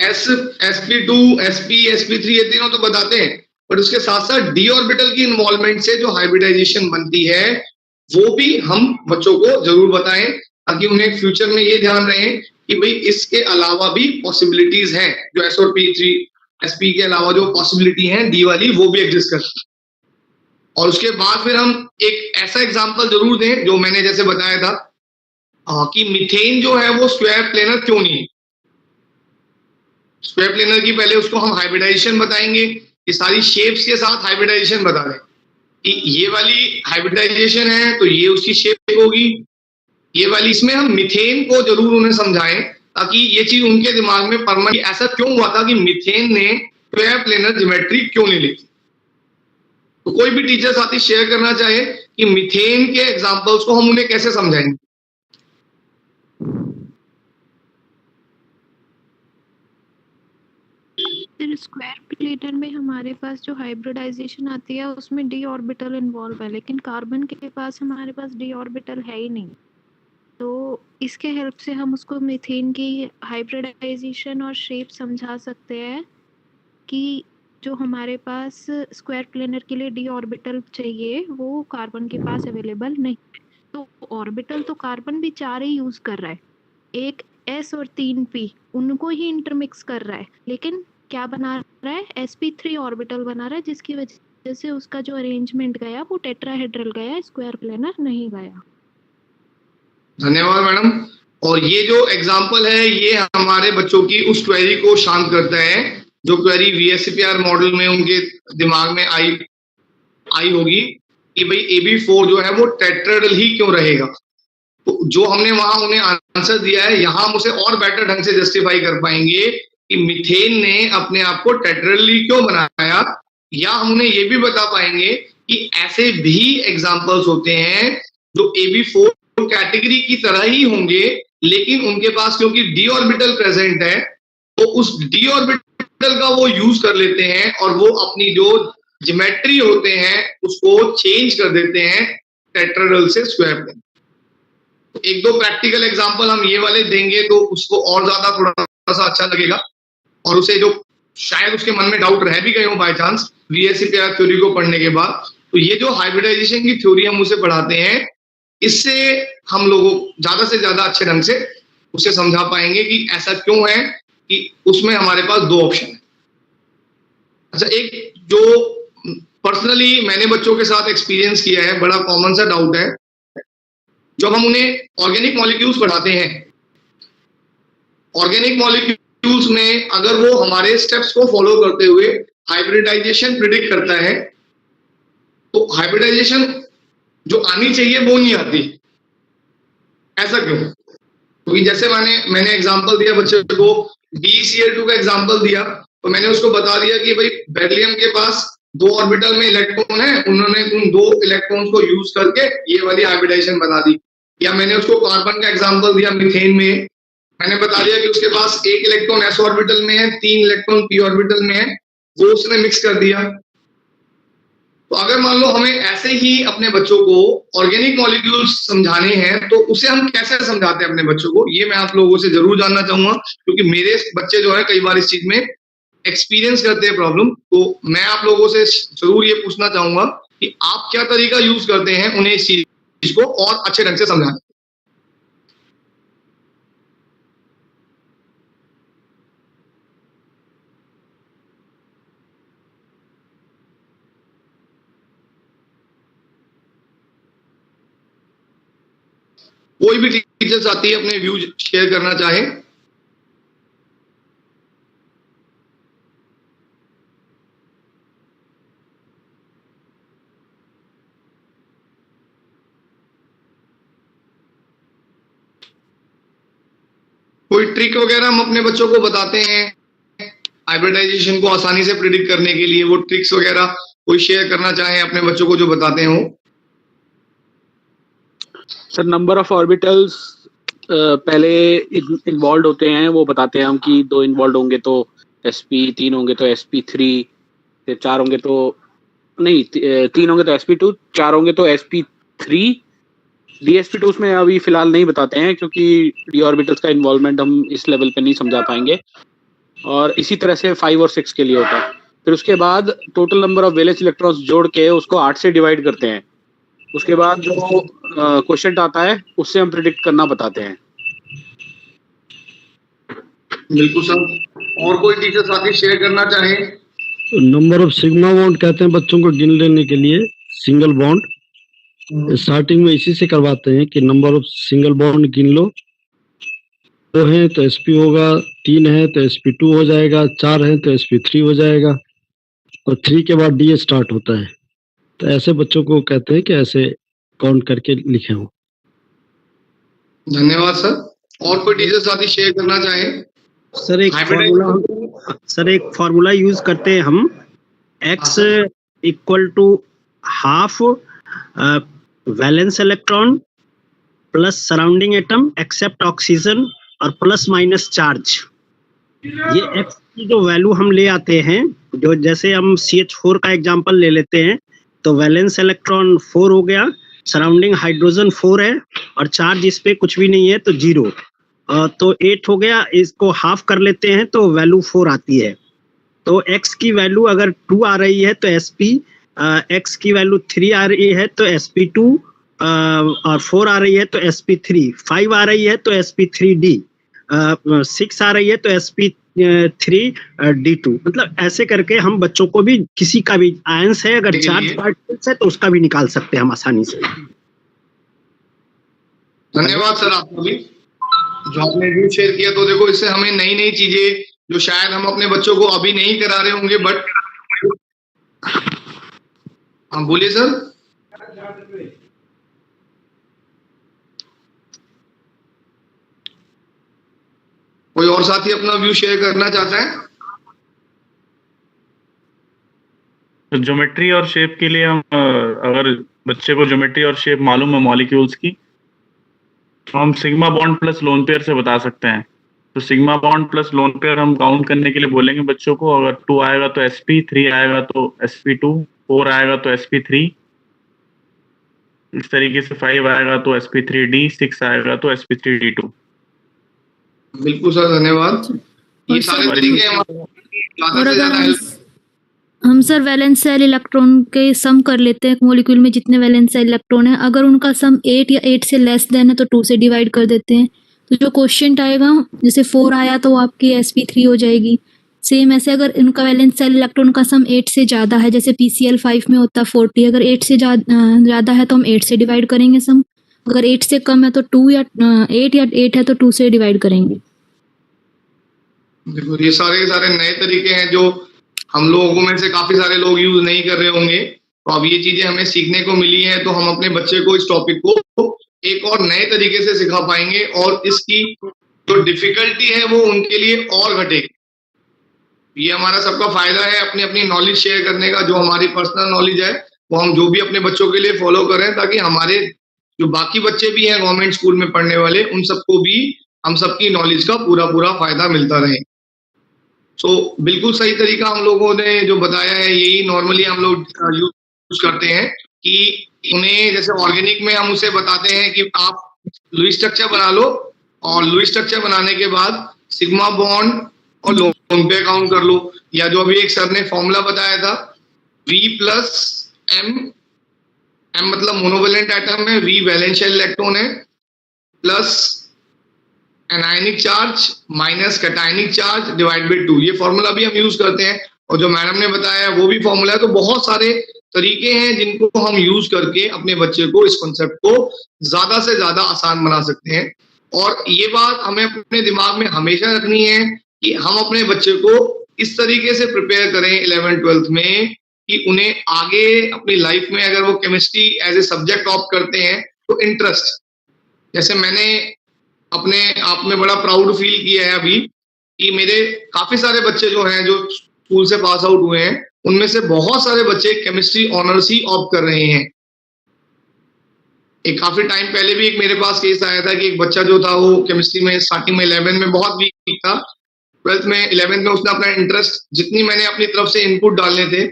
sp2 sp sp3 ये तीनों तो बताते हैं, बट उसके साथ साथ d ऑर्बिटल की इन्वॉल्वमेंट से जो हाइब्रिडाइजेशन बनती है वो भी हम बच्चों को जरूर बताएं ताकि उन्हें फ्यूचर में ये ध्यान रहे कि भाई इसके अलावा भी पॉसिबिलिटीज हैं, जो s और p3 sp के अलावा जो पॉसिबिलिटी है d वाली वो भी एग्जिस्ट करती है। और उसके बाद फिर हम एक ऐसा एग्जांपल जरूर दें जो मैंने जैसे बताया था कि मीथेन जो है वो स्क्वायर प्लेनर क्यों नहीं है। स्क्वायर प्लेनर की पहले उसको हम हाइब्रिडाइजेशन बताएंगे, ये सारी शेप्स के साथ हाइब्रिडाइजेशन बता दें कि ये वाली हाइब्रिडाइजेशन है तो ये उसकी शेप होगी, ये वाली। इसमें हम मीथेन को जरूर उन्हें समझाएं ताकि ये चीज उनके दिमाग में परमानेंट ऐसा क्यों हुआ था कि मीथेन ने स्क्वायर प्लेनर ज्योमेट्री क्यों नहीं लिखी। तो कोई भी टीचर साथी शेयर करना चाहे कि मीथेन के एग्जांपल्स को हम उन्हें कैसे समझाएंगे। स्क्वायर प्लेनर में हमारे पास जो हाइब्रिडाइजेशन आती है उसमें d ऑर्बिटल इन्वॉल्व है, लेकिन कार्बन के पास हमारे पास d ऑर्बिटल है ही नहीं। तो इसके हेल्प से हम उसको मीथेन की हाइब्रिडाइजेशन और शेप समझा सकते हैं कि जो हमारे पास स्क्वायर प्लेनर के लिए d ऑर्बिटल चाहिए वो कार्बन के पास अवेलेबल नहीं है। तो ऑर्बिटल तो कार्बन भी 4 ही यूज कर रहा है, एक s और 3 p उनको ही इंटरमिक्स कर रहा है, लेकिन क्या बना रहा है, sp3 ऑर्बिटल बना रहा है, जिसकी वजह से उसका जो अरेंजमेंट गया वो टेट्राहेड्रल गया, स्क्वायर प्लेनर नहीं गया। धन्यवाद मैडम। और ये जो एग्जांपल है ये हमारे बच्चों की उस क्वेरी को शांत करता है जो क्वेरी VSCPR मॉडल में उनके दिमाग में आई होगी कि भाई AB4 जो है वो टेट्राहेड्रल ही क्यों रहेगा। तो जो हमने वहां उन्हें आंसर दिया है यहाँ हम उसे और बेटर ढंग से जस्टिफाई कर पाएंगे कि मीथेन ने अपने आप को टेट्राहेड्रल क्यों बनाया, या हम उन्हें ये भी बता पाएंगे कि ऐसे भी एग्जांपल्स होते हैं जो AB4 कैटेगरी की तरह ही होंगे लेकिन उनके पास क्योंकि डी ऑर्बिटल प्रेजेंट है तो उस डी ऑर्बिटल का वो यूज कर लेते हैं और वो अपनी जो ज्योमेट्री होते हैं उसको चेंज कर देते हैं टेट्राहेड्रल से स्क्वायर में। एक दो प्रैक्टिकल एग्जांपल हम ये वाले देंगे तो उसको और ज्यादा थोड़ा सा अच्छा लगेगा और उसे जो शायद उसके मन में डाउट रह भी गए हो बाय चांस वीएससी थ्योरी को पढ़ने के बाद, तो ये जो हाइब्रिडाइजेशन की थ्योरी हम उसे पढ़ाते हैं, इससे हम लोगों ज्यादा से ज्यादा अच्छे ढंग से उसे समझा पाएंगे कि ऐसा क्यों है कि उसमें हमारे पास दो ऑप्शन है। अच्छा, एक जो पर्सनली मैंने बच्चों के साथ एक्सपीरियंस किया है, बड़ा कॉमन सा डाउट है, जब हम उन्हें ऑर्गेनिक मॉलिक्यूल्स पढ़ाते हैं, ऑर्गेनिक मॉलिक्यूल्स में अगर वो हमारे स्टेप्स को फॉलो करते हुए हाइब्रिडाइजेशन प्रिडिक्ट करता है तो हाइब्रिडाइजेशन जो आनी चाहिए वो नहीं आती। ऐसा क्यों? क्योंकि जैसे मैंने एग्जांपल दिया बच्चे को, BeCl2 का एग्जांपल दिया, तो मैंने उसको बता दिया कि भाई बेरिलियम के पास 2 ऑर्बिटल में इलेक्ट्रॉन है, उन्होंने उन 2 इलेक्ट्रॉन्स को यूज करके ये वाली हाइब्रिडाइजेशन बना दी। या मैंने उसको कार्बन का एग्जांपल दिया मीथेन में, मैंने बता दिया कि उसके पास 1 इलेक्ट्रॉन s ऑर्बिटल में है, 3 इलेक्ट्रॉन p ऑर्बिटल में है, वो उसने मिक्स कर दिया। तो अगर मान लो हमें ऐसे ही अपने बच्चों को ऑर्गेनिक मॉलिक्यूल्स समझाने हैं तो उसे हम कैसे समझाते हैं अपने बच्चों को, ये मैं आप लोगों से जरूर जानना चाहूंगा, क्योंकि मेरे बच्चे जो है कई बार इस चीज में एक्सपीरियंस करते हैं प्रॉब्लम। तो मैं आप लोगों से जरूर ये पूछना चाहूंगा कि आप क्या तरीका यूज करते हैं उन्हें इस चीज को और अच्छे ढंग से समझाने। कोई भी टीचर चाहती है अपने व्यूज शेयर करना चाहे। कोई ट्रिक वगैरह हम अपने बच्चों को बताते हैं हाइब्रिडाइजेशन को आसानी से प्रिडिक्ट करने के लिए, वो ट्रिक्स वगैरह कोई शेयर करना चाहे अपने बच्चों को जो बताते हो? सर, नंबर ऑफ ऑर्बिटल्स पहले इन्वॉल्व होते हैं वो बताते हैं हम कि 2 इन्वॉल्व होंगे तो sp, 3 होंगे तो sp3, 4 होंगे तो नहीं 3 होंगे तो sp2, 4 होंगे तो sp3। dsp2 में अभी फिलहाल नहीं बताते हैं क्योंकि d ऑर्बिटल्स का इन्वॉल्वमेंट हम इस लेवल पे नहीं समझा पाएंगे, और इसी तरह से 5 और 6 के लिए होता है। फिर उसके बाद total number of valence electrons जोड़ के उसको 8 से डिवाइड करते हैं। उसके बाद जो क्वेश्चन आता है उससे हम प्रिडिक्ट करना बताते हैं। बिल्कुल सर। और कोई टीचर साथी शेयर करना चाहे? नंबर ऑफ सिग्मा बॉन्ड कहते हैं बच्चों को गिन लेने के लिए, सिंगल बॉन्ड स्टार्टिंग में इसी से करवाते हैं कि नंबर ऑफ सिंगल बॉन्ड गिन लो। 2 है तो sp होगा, 3 है तो sp2 हो जाएगा, 4 है तो sp3 हो जाएगा, और 3 के बाद d स्टार्ट होता है। तो ऐसे बच्चों को कहते हैं कि ऐसे काउंट करके लिखे हो। धन्यवाद सर। और कोई टीचर साथी शेयर करना चाहे? सर एक फॉर्मूला यूज करते हैं हम, x equal to half valence electron plus surrounding atom except oxygen और प्लस माइनस चार्ज। ये x की जो वैल्यू हम ले आते हैं, जो जैसे हम CH4 का एग्जांपल ले लेते हैं तो वैलेंस इलेक्ट्रॉन 4 हो गया, सराउंडिंग हाइड्रोजन 4 है और चार्ज इस पे कुछ भी नहीं है तो 0, तो 8 हो गया। इसको हाफ कर लेते हैं तो वैल्यू 4 आती है। तो x की वैल्यू अगर 2 आ रही है तो sp, x की वैल्यू 3 आ रही है तो sp2, और 4 आ रही है तो sp3, 5 आ रही है तो sp3d, 6 आ रही है तो sp3d2। मतलब ऐसे करके हम बच्चों को भी किसी का भी आयंस है अगर चार्ज पार्टिकल्स है तो उसका भी निकाल सकते हैं हम आसानी से। धन्यवाद सर आपको भी जो आपने व्यू शेयर किया। तो देखो इससे हमें नई नई चीजें जो शायद हम अपने बच्चों को अभी नहीं करा रहे होंगे, बट हाँ बोलिए सर। कोई और साथी अपना व्यू शेयर करना चाहता है? तो ज्योमेट्री और शेप के लिए हम अगर बच्चे को ज्योमेट्री और शेप मालूम है मॉलिक्यूल्स की तो हम sigma bond plus lone pair से बता सकते हैं। तो sigma bond plus lone pair हम काउंट करने के लिए बोलेंगे बच्चों को। अगर 2 आएगा तो sp, 3 आएगा तो sp2, 4 आएगा तो sp3, इस तरीके से 5 आएगा तो sp3d, 6 आएगा तो sp3d2। बिल्कुल सर, धन्यवाद। ये सारे तरीके और अगर हम सर वैलेंस सेल इलेक्ट्रॉन के सम कर लेते हैं, मॉलिक्यूल में जितने वैलेंस सेल इलेक्ट्रॉन है, अगर उनका सम 8 या 8 से लेस देन है तो 2 से डिवाइड कर देते हैं। तो जो क्वेश्चन आएगा, जैसे 4 आया तो आपकी sp3 हो जाएगी। सेम ऐसे अगर इनका वैलेंस सेल इलेक्ट्रॉन का सम 8 से ज़्यादा है, जैसे PCl5 में होता है 40, अगर 8 से ज़्यादा है तो हम 8 से डिवाइड करेंगे सम। अगर 8 से कम है तो 2 या 8 है तो 2 से डिवाइड करेंगे। देखो ये सारे नए तरीके हैं जो हम लोगों में से काफी सारे लोग यूज नहीं कर रहे होंगे। तो अब ये चीजें हमें सीखने को मिली हैं, तो हम अपने बच्चे को इस टॉपिक को एक और नए तरीके से सिखा पाएंगे और इसकी जो डिफिकल्टी है वो उनके लिए और घटेगी। ये हमारा सबका फायदा है अपनी अपनी नॉलेज शेयर करने का। जो हमारी पर्सनल नॉलेज है वो हम जो भी अपने बच्चों के लिए फॉलो करें, ताकि हमारे जो बाकी बच्चे भी हैं गवर्नमेंट स्कूल में पढ़ने वाले, उन सबको भी हम सबकी नॉलेज का पूरा फायदा मिलता रहे। सो बिल्कुल सही तरीका हम लोगों ने जो बताया है, यही नॉर्मली हम लोग यूज करते हैं कि उन्हें जैसे ऑर्गेनिक में हम उसे बताते हैं कि आप लुईस स्ट्रक्चर बना लो, और लुईस स्ट्रक्चर बनाने के बाद सिग्मा बॉन्ड और लोन पे काउंट कर लो। या जो अभी एक सर ने फॉर्मूला बताया था, V प्लस M, M मतलब मोनोवेलेंट एटम है, V वैलेंशियल इलेक्ट्रॉन है, plus anionic charge minus cationic charge divide by 2। ये फॉर्मूला भी हम यूज करते हैं, और जो मैडम ने बताया वो भी फॉर्मूला है। तो बहुत सारे तरीके हैं जिनको हम यूज करके अपने बच्चे को इस कॉन्सेप्ट को ज्यादा से ज्यादा आसान बना सकते हैं। और ये बात हमें अपने दिमाग में हमेशा रखनी है कि हम अपने बच्चे को इस तरीके से प्रिपेयर करें 11th-12th में कि उन्हें आगे अपनी लाइफ में अगर वो chemistry as a subject opt करते हैं तो इंटरेस्ट, जैसे मैंने अपने आप में बड़ा प्राउड फील किया है अभी कि मेरे काफी सारे बच्चे जो हैं जो स्कूल से पास आउट हुए हैं, उनमें से बहुत सारे बच्चे केमिस्ट्री ऑनर्स ही ऑप्ट कर रहे हैं। एक काफी टाइम पहले भी एक मेरे पास केस आया था कि एक बच्चा जो था वो केमिस्ट्री में स्टार्टिंग में 11 में बहुत वीक था, 12th में 11th में उसने अपना इंटरेस्ट, जितनी मैंने अपनी तरफ से इनपुट डालने थे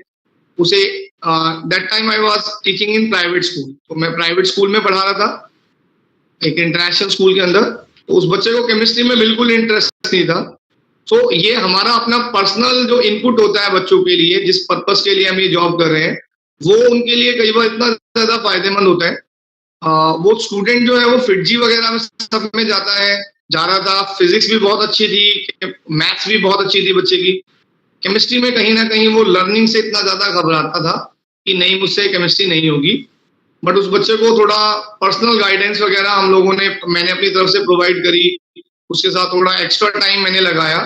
उसे, that time I was teaching in private school, तो मैं प्राइवेट स्कूल में पढ़ा रहा था एक इंटरनेशनल स्कूल के अंदर। तो उस बच्चे को केमिस्ट्री में बिल्कुल इंटरेस्ट नहीं था। सो ये हमारा अपना पर्सनल जो इनपुट होता है बच्चों के लिए, जिस पर्पस के लिए हम ये जॉब कर रहे हैं, वो उनके लिए कई बार इतना ज्यादा फायदेमंद होता है। वो स्टूडेंट जो है वो फिटजी वगैरह में सब में जा रहा था, फिजिक्स भी बहुत अच्छी थी, मैथ्स भी बहुत अच्छी थी बच्चे की। केमिस्ट्री में कहीं ना कहीं वो लर्निंग से इतना ज्यादा घबराता था कि नहीं मुझसे केमिस्ट्री नहीं होगी। बट उस बच्चे को थोड़ा पर्सनल गाइडेंस वगैरह हम लोगों ने, मैंने अपनी तरफ से प्रोवाइड करी, उसके साथ थोड़ा एक्स्ट्रा टाइम मैंने लगाया,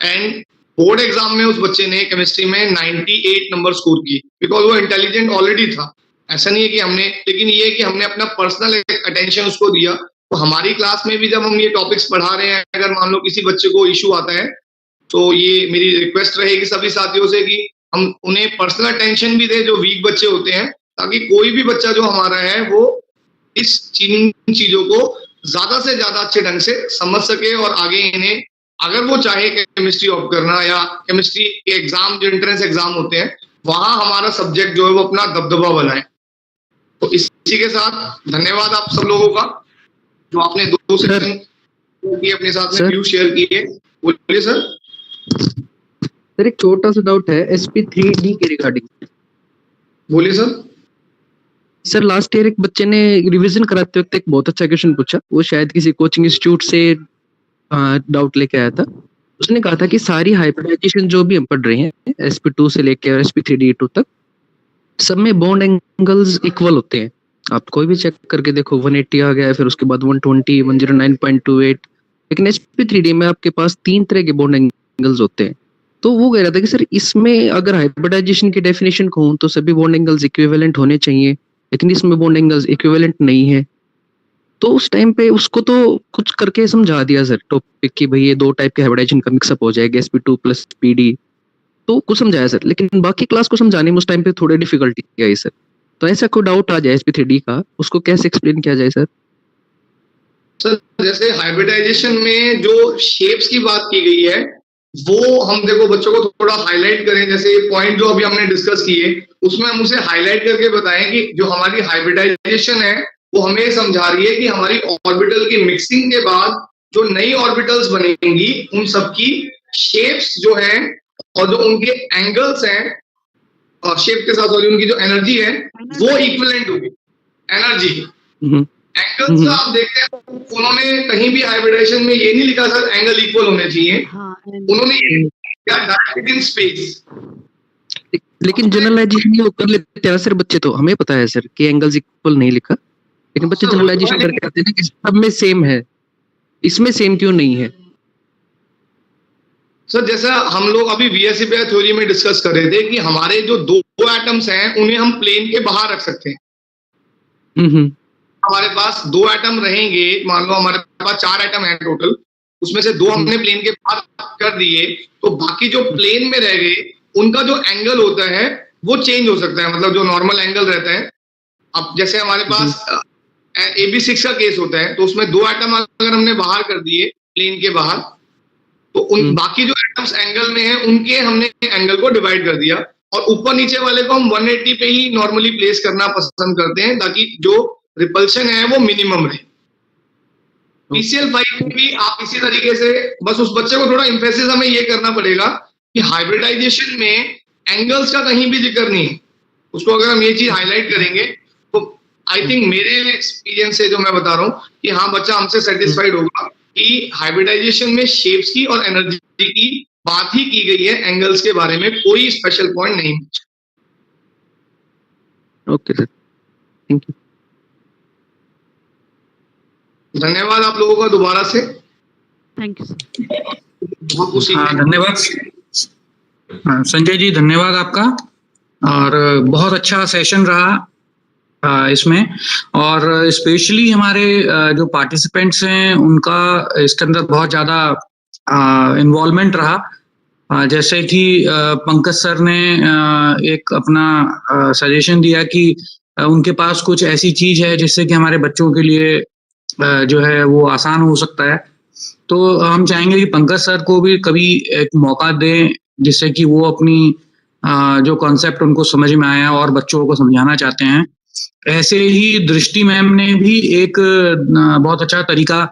एंड बोर्ड एग्जाम में उस बच्चे ने केमिस्ट्री में 98 नंबर स्कोर की, बिकॉज वो इंटेलिजेंट ऑलरेडी था। ऐसा नहीं है कि हमने, लेकिन ये है कि हमने अपना पर्सनल अटेंशन उसको दिया। तो हमारी क्लास में भी जब हम ये टॉपिक्स पढ़ा रहे हैं, अगर मान लो किसी बच्चे को इशू आता है, तो ये मेरी रिक्वेस्ट रहेगी सभी साथियों से कि हम उन्हें पर्सनल अटेंशन भी दें जो वीक बच्चे होते हैं, ताकि कोई भी बच्चा जो हमारा है वो इस चीजों को ज्यादा से ज्यादा अच्छे ढंग से समझ सके, और आगे इन्हें अगर वो चाहे केमिस्ट्री ऑप्ट करना या केमिस्ट्री के एग्जाम जो एंट्रेंस एग्जाम होते हैं वहां हमारा सब्जेक्ट जो है वो अपना दबदबा बनाए। तो इसी के साथ धन्यवाद आप सब लोगों का जो आपने 2 सेशन अपने साथ में व्यू शेयर किए। बोलिए सर। सर एक छोटा सा डाउट है sp3d के रिगार्डिंग। बोलिए सर। सर लास्ट ईयर एक बच्चे ने रिवीजन कराते वक्त एक बहुत अच्छा क्वेश्चन पूछा, वो शायद किसी कोचिंग इंस्टीट्यूट से डाउट लेके आया था। उसने कहा था कि सारी हाइब्रिडाइजेशन जो भी हम पढ़ रहे हैं sp2 से लेके और sp3d2 तक, सब में बॉन्ड एंगल्स इक्वल होते हैं। आप कोई भी चेक करके देखो, 180 आ गया है, फिर उसके बाद 120, 109.28, लेकिन sp3d में आपके पास 3 तरह के बॉन्ड एंगल्स होते हैं। तो वो कह रहा था कि सर इसमें अगर हाइब्रिडाइजेशन की डेफिनेशन कहूँ तो सभी बॉन्ड एंगल्स इक्विवेलेंट होने चाहिए, लेकिन इसमें बॉन्ड एंगल्स इक्विवेलेंट नहीं है। तो उस टाइम पे उसको तो कुछ करके समझा दिया सर टॉपिक कि भाई ये 2 टाइप के हाइब्रिडाइजेशन का मिक्सअप हो जाएगा, sp2 प्लस pd, तो कुछ समझाया सर, लेकिन बाकी क्लास को समझाने में उस टाइम पे थोड़ी डिफिकल्टी आई सर। तो ऐसा कोई डाउट आ जाए sp3d का, उसको कैसे एक्सप्लेन किया जाए सर? सर जैसे हाइब्रिडाइजेशन में जो शेप्स की बात की गई है वो हम देखो बच्चों को थोड़ा हाईलाइट करें, जैसे ये पॉइंट जो अभी हमने डिस्कस किए उसमें हम उसे हाईलाइट करके बताएं कि जो हमारी हाइब्रिडाइजेशन है वो हमें समझा रही है कि हमारी ऑर्बिटल की मिक्सिंग के बाद जो नई ऑर्बिटल्स बनेंगी उन सबकी शेप्स जो हैं और जो उनके एंगल्स हैं और शेप के साथ वाली उनकी जो एनर्जी है वो इक्विवेलेंट होगी। एनर्जी एंगल्स आप देखते हैं उन्होंने कहीं भी हाइब्रिडाइजेशन में ये नहीं लिखा सर एंगल इक्वल होने चाहिए, उन्होंने क्या डायरेक्ट इन स्पेस। लेकिन जनरलाइजेशन ये कर लेते हैं सर बच्चे, तो हमें पता है सर कि एंगल्स इक्वल नहीं लिखा, लेकिन बच्चे जनरलाइजेशन करके आते हैं ना कि सब में सेम है, इसमें सेम क्यों नहीं है? सर जैसा हम लोग अभी वीएससी पे थ्योरी में डिस्कस कर रहे थे कि हमारे जो दो एटम्स हैं उन्हें हम प्लेन के बाहर रख सकते हैं। हमारे पास दो एटम रहेंगे, मान लो हमारे पास 4 एटम है टोटल, उसमें से 2 हमने प्लेन के बाहर कर दिए, तो बाकी जो प्लेन में रह गए उनका जो एंगल होता है वो चेंज हो सकता है, मतलब जो नॉर्मल एंगल रहता है। अब जैसे हमारे पास AB6 का केस होता है तो उसमें 2 एटम अगर हमने बाहर कर दिए प्लेन के बाहर तो उन बाकी जो एटम्स एंगल में हैं उनके हमने एंगल को डिवाइड कर दिया और ऊपर नीचे वाले को हम 180 पे ही नॉर्मली प्लेस करना पसंद करते हैं ताकि जो रिपल्शन है वो मिनिमम रहे। PCL5 भी आप इसी तरीके से, बस उस बच्चे को थोड़ा इम्फेसिस हमें ये करना पड़ेगा कि हाइब्रिडाइजेशन में एंगल्स का कहीं भी जिक्र नहीं है। उसको अगर हम ये चीज हाईलाइट करेंगे तो आई थिंक मेरे एक्सपीरियंस से जो मैं बता रहा हूँ कि हाँ बच्चा हमसे सेटिस्फाइड होगा कि हाइब्रिडाइजेशन में शेप्स की और एनर्जी की बात ही की गई है, एंगल्स के बारे में कोई स्पेशल पॉइंट नहीं। Okay sir, thank you. धन्यवाद आप लोगों का दोबारा से। Thank you sir. हाँ धन्यवाद संजय जी, धन्यवाद आपका, और बहुत अच्छा सेशन रहा इसमें, और स्पेशली हमारे जो पार्टिसिपेंट्स हैं उनका इसके अंदर बहुत ज़्यादा इन्वॉल्वमेंट रहा। जैसे कि पंकज सर ने एक अपना सजेशन दिया कि उनके पास कुछ ऐसी चीज है जिससे कि हमारे बच्चों के लिए जो है वो आसान हो सकता है, तो हम चाहेंगे कि पंकज सर को भी कभी एक मौका दें जिससे कि वो अपनी जो कॉन्सेप्ट उनको समझ में आया और बच्चों को समझाना चाहते हैं। ऐसे ही दृष्टि मैम ने भी एक बहुत अच्छा तरीका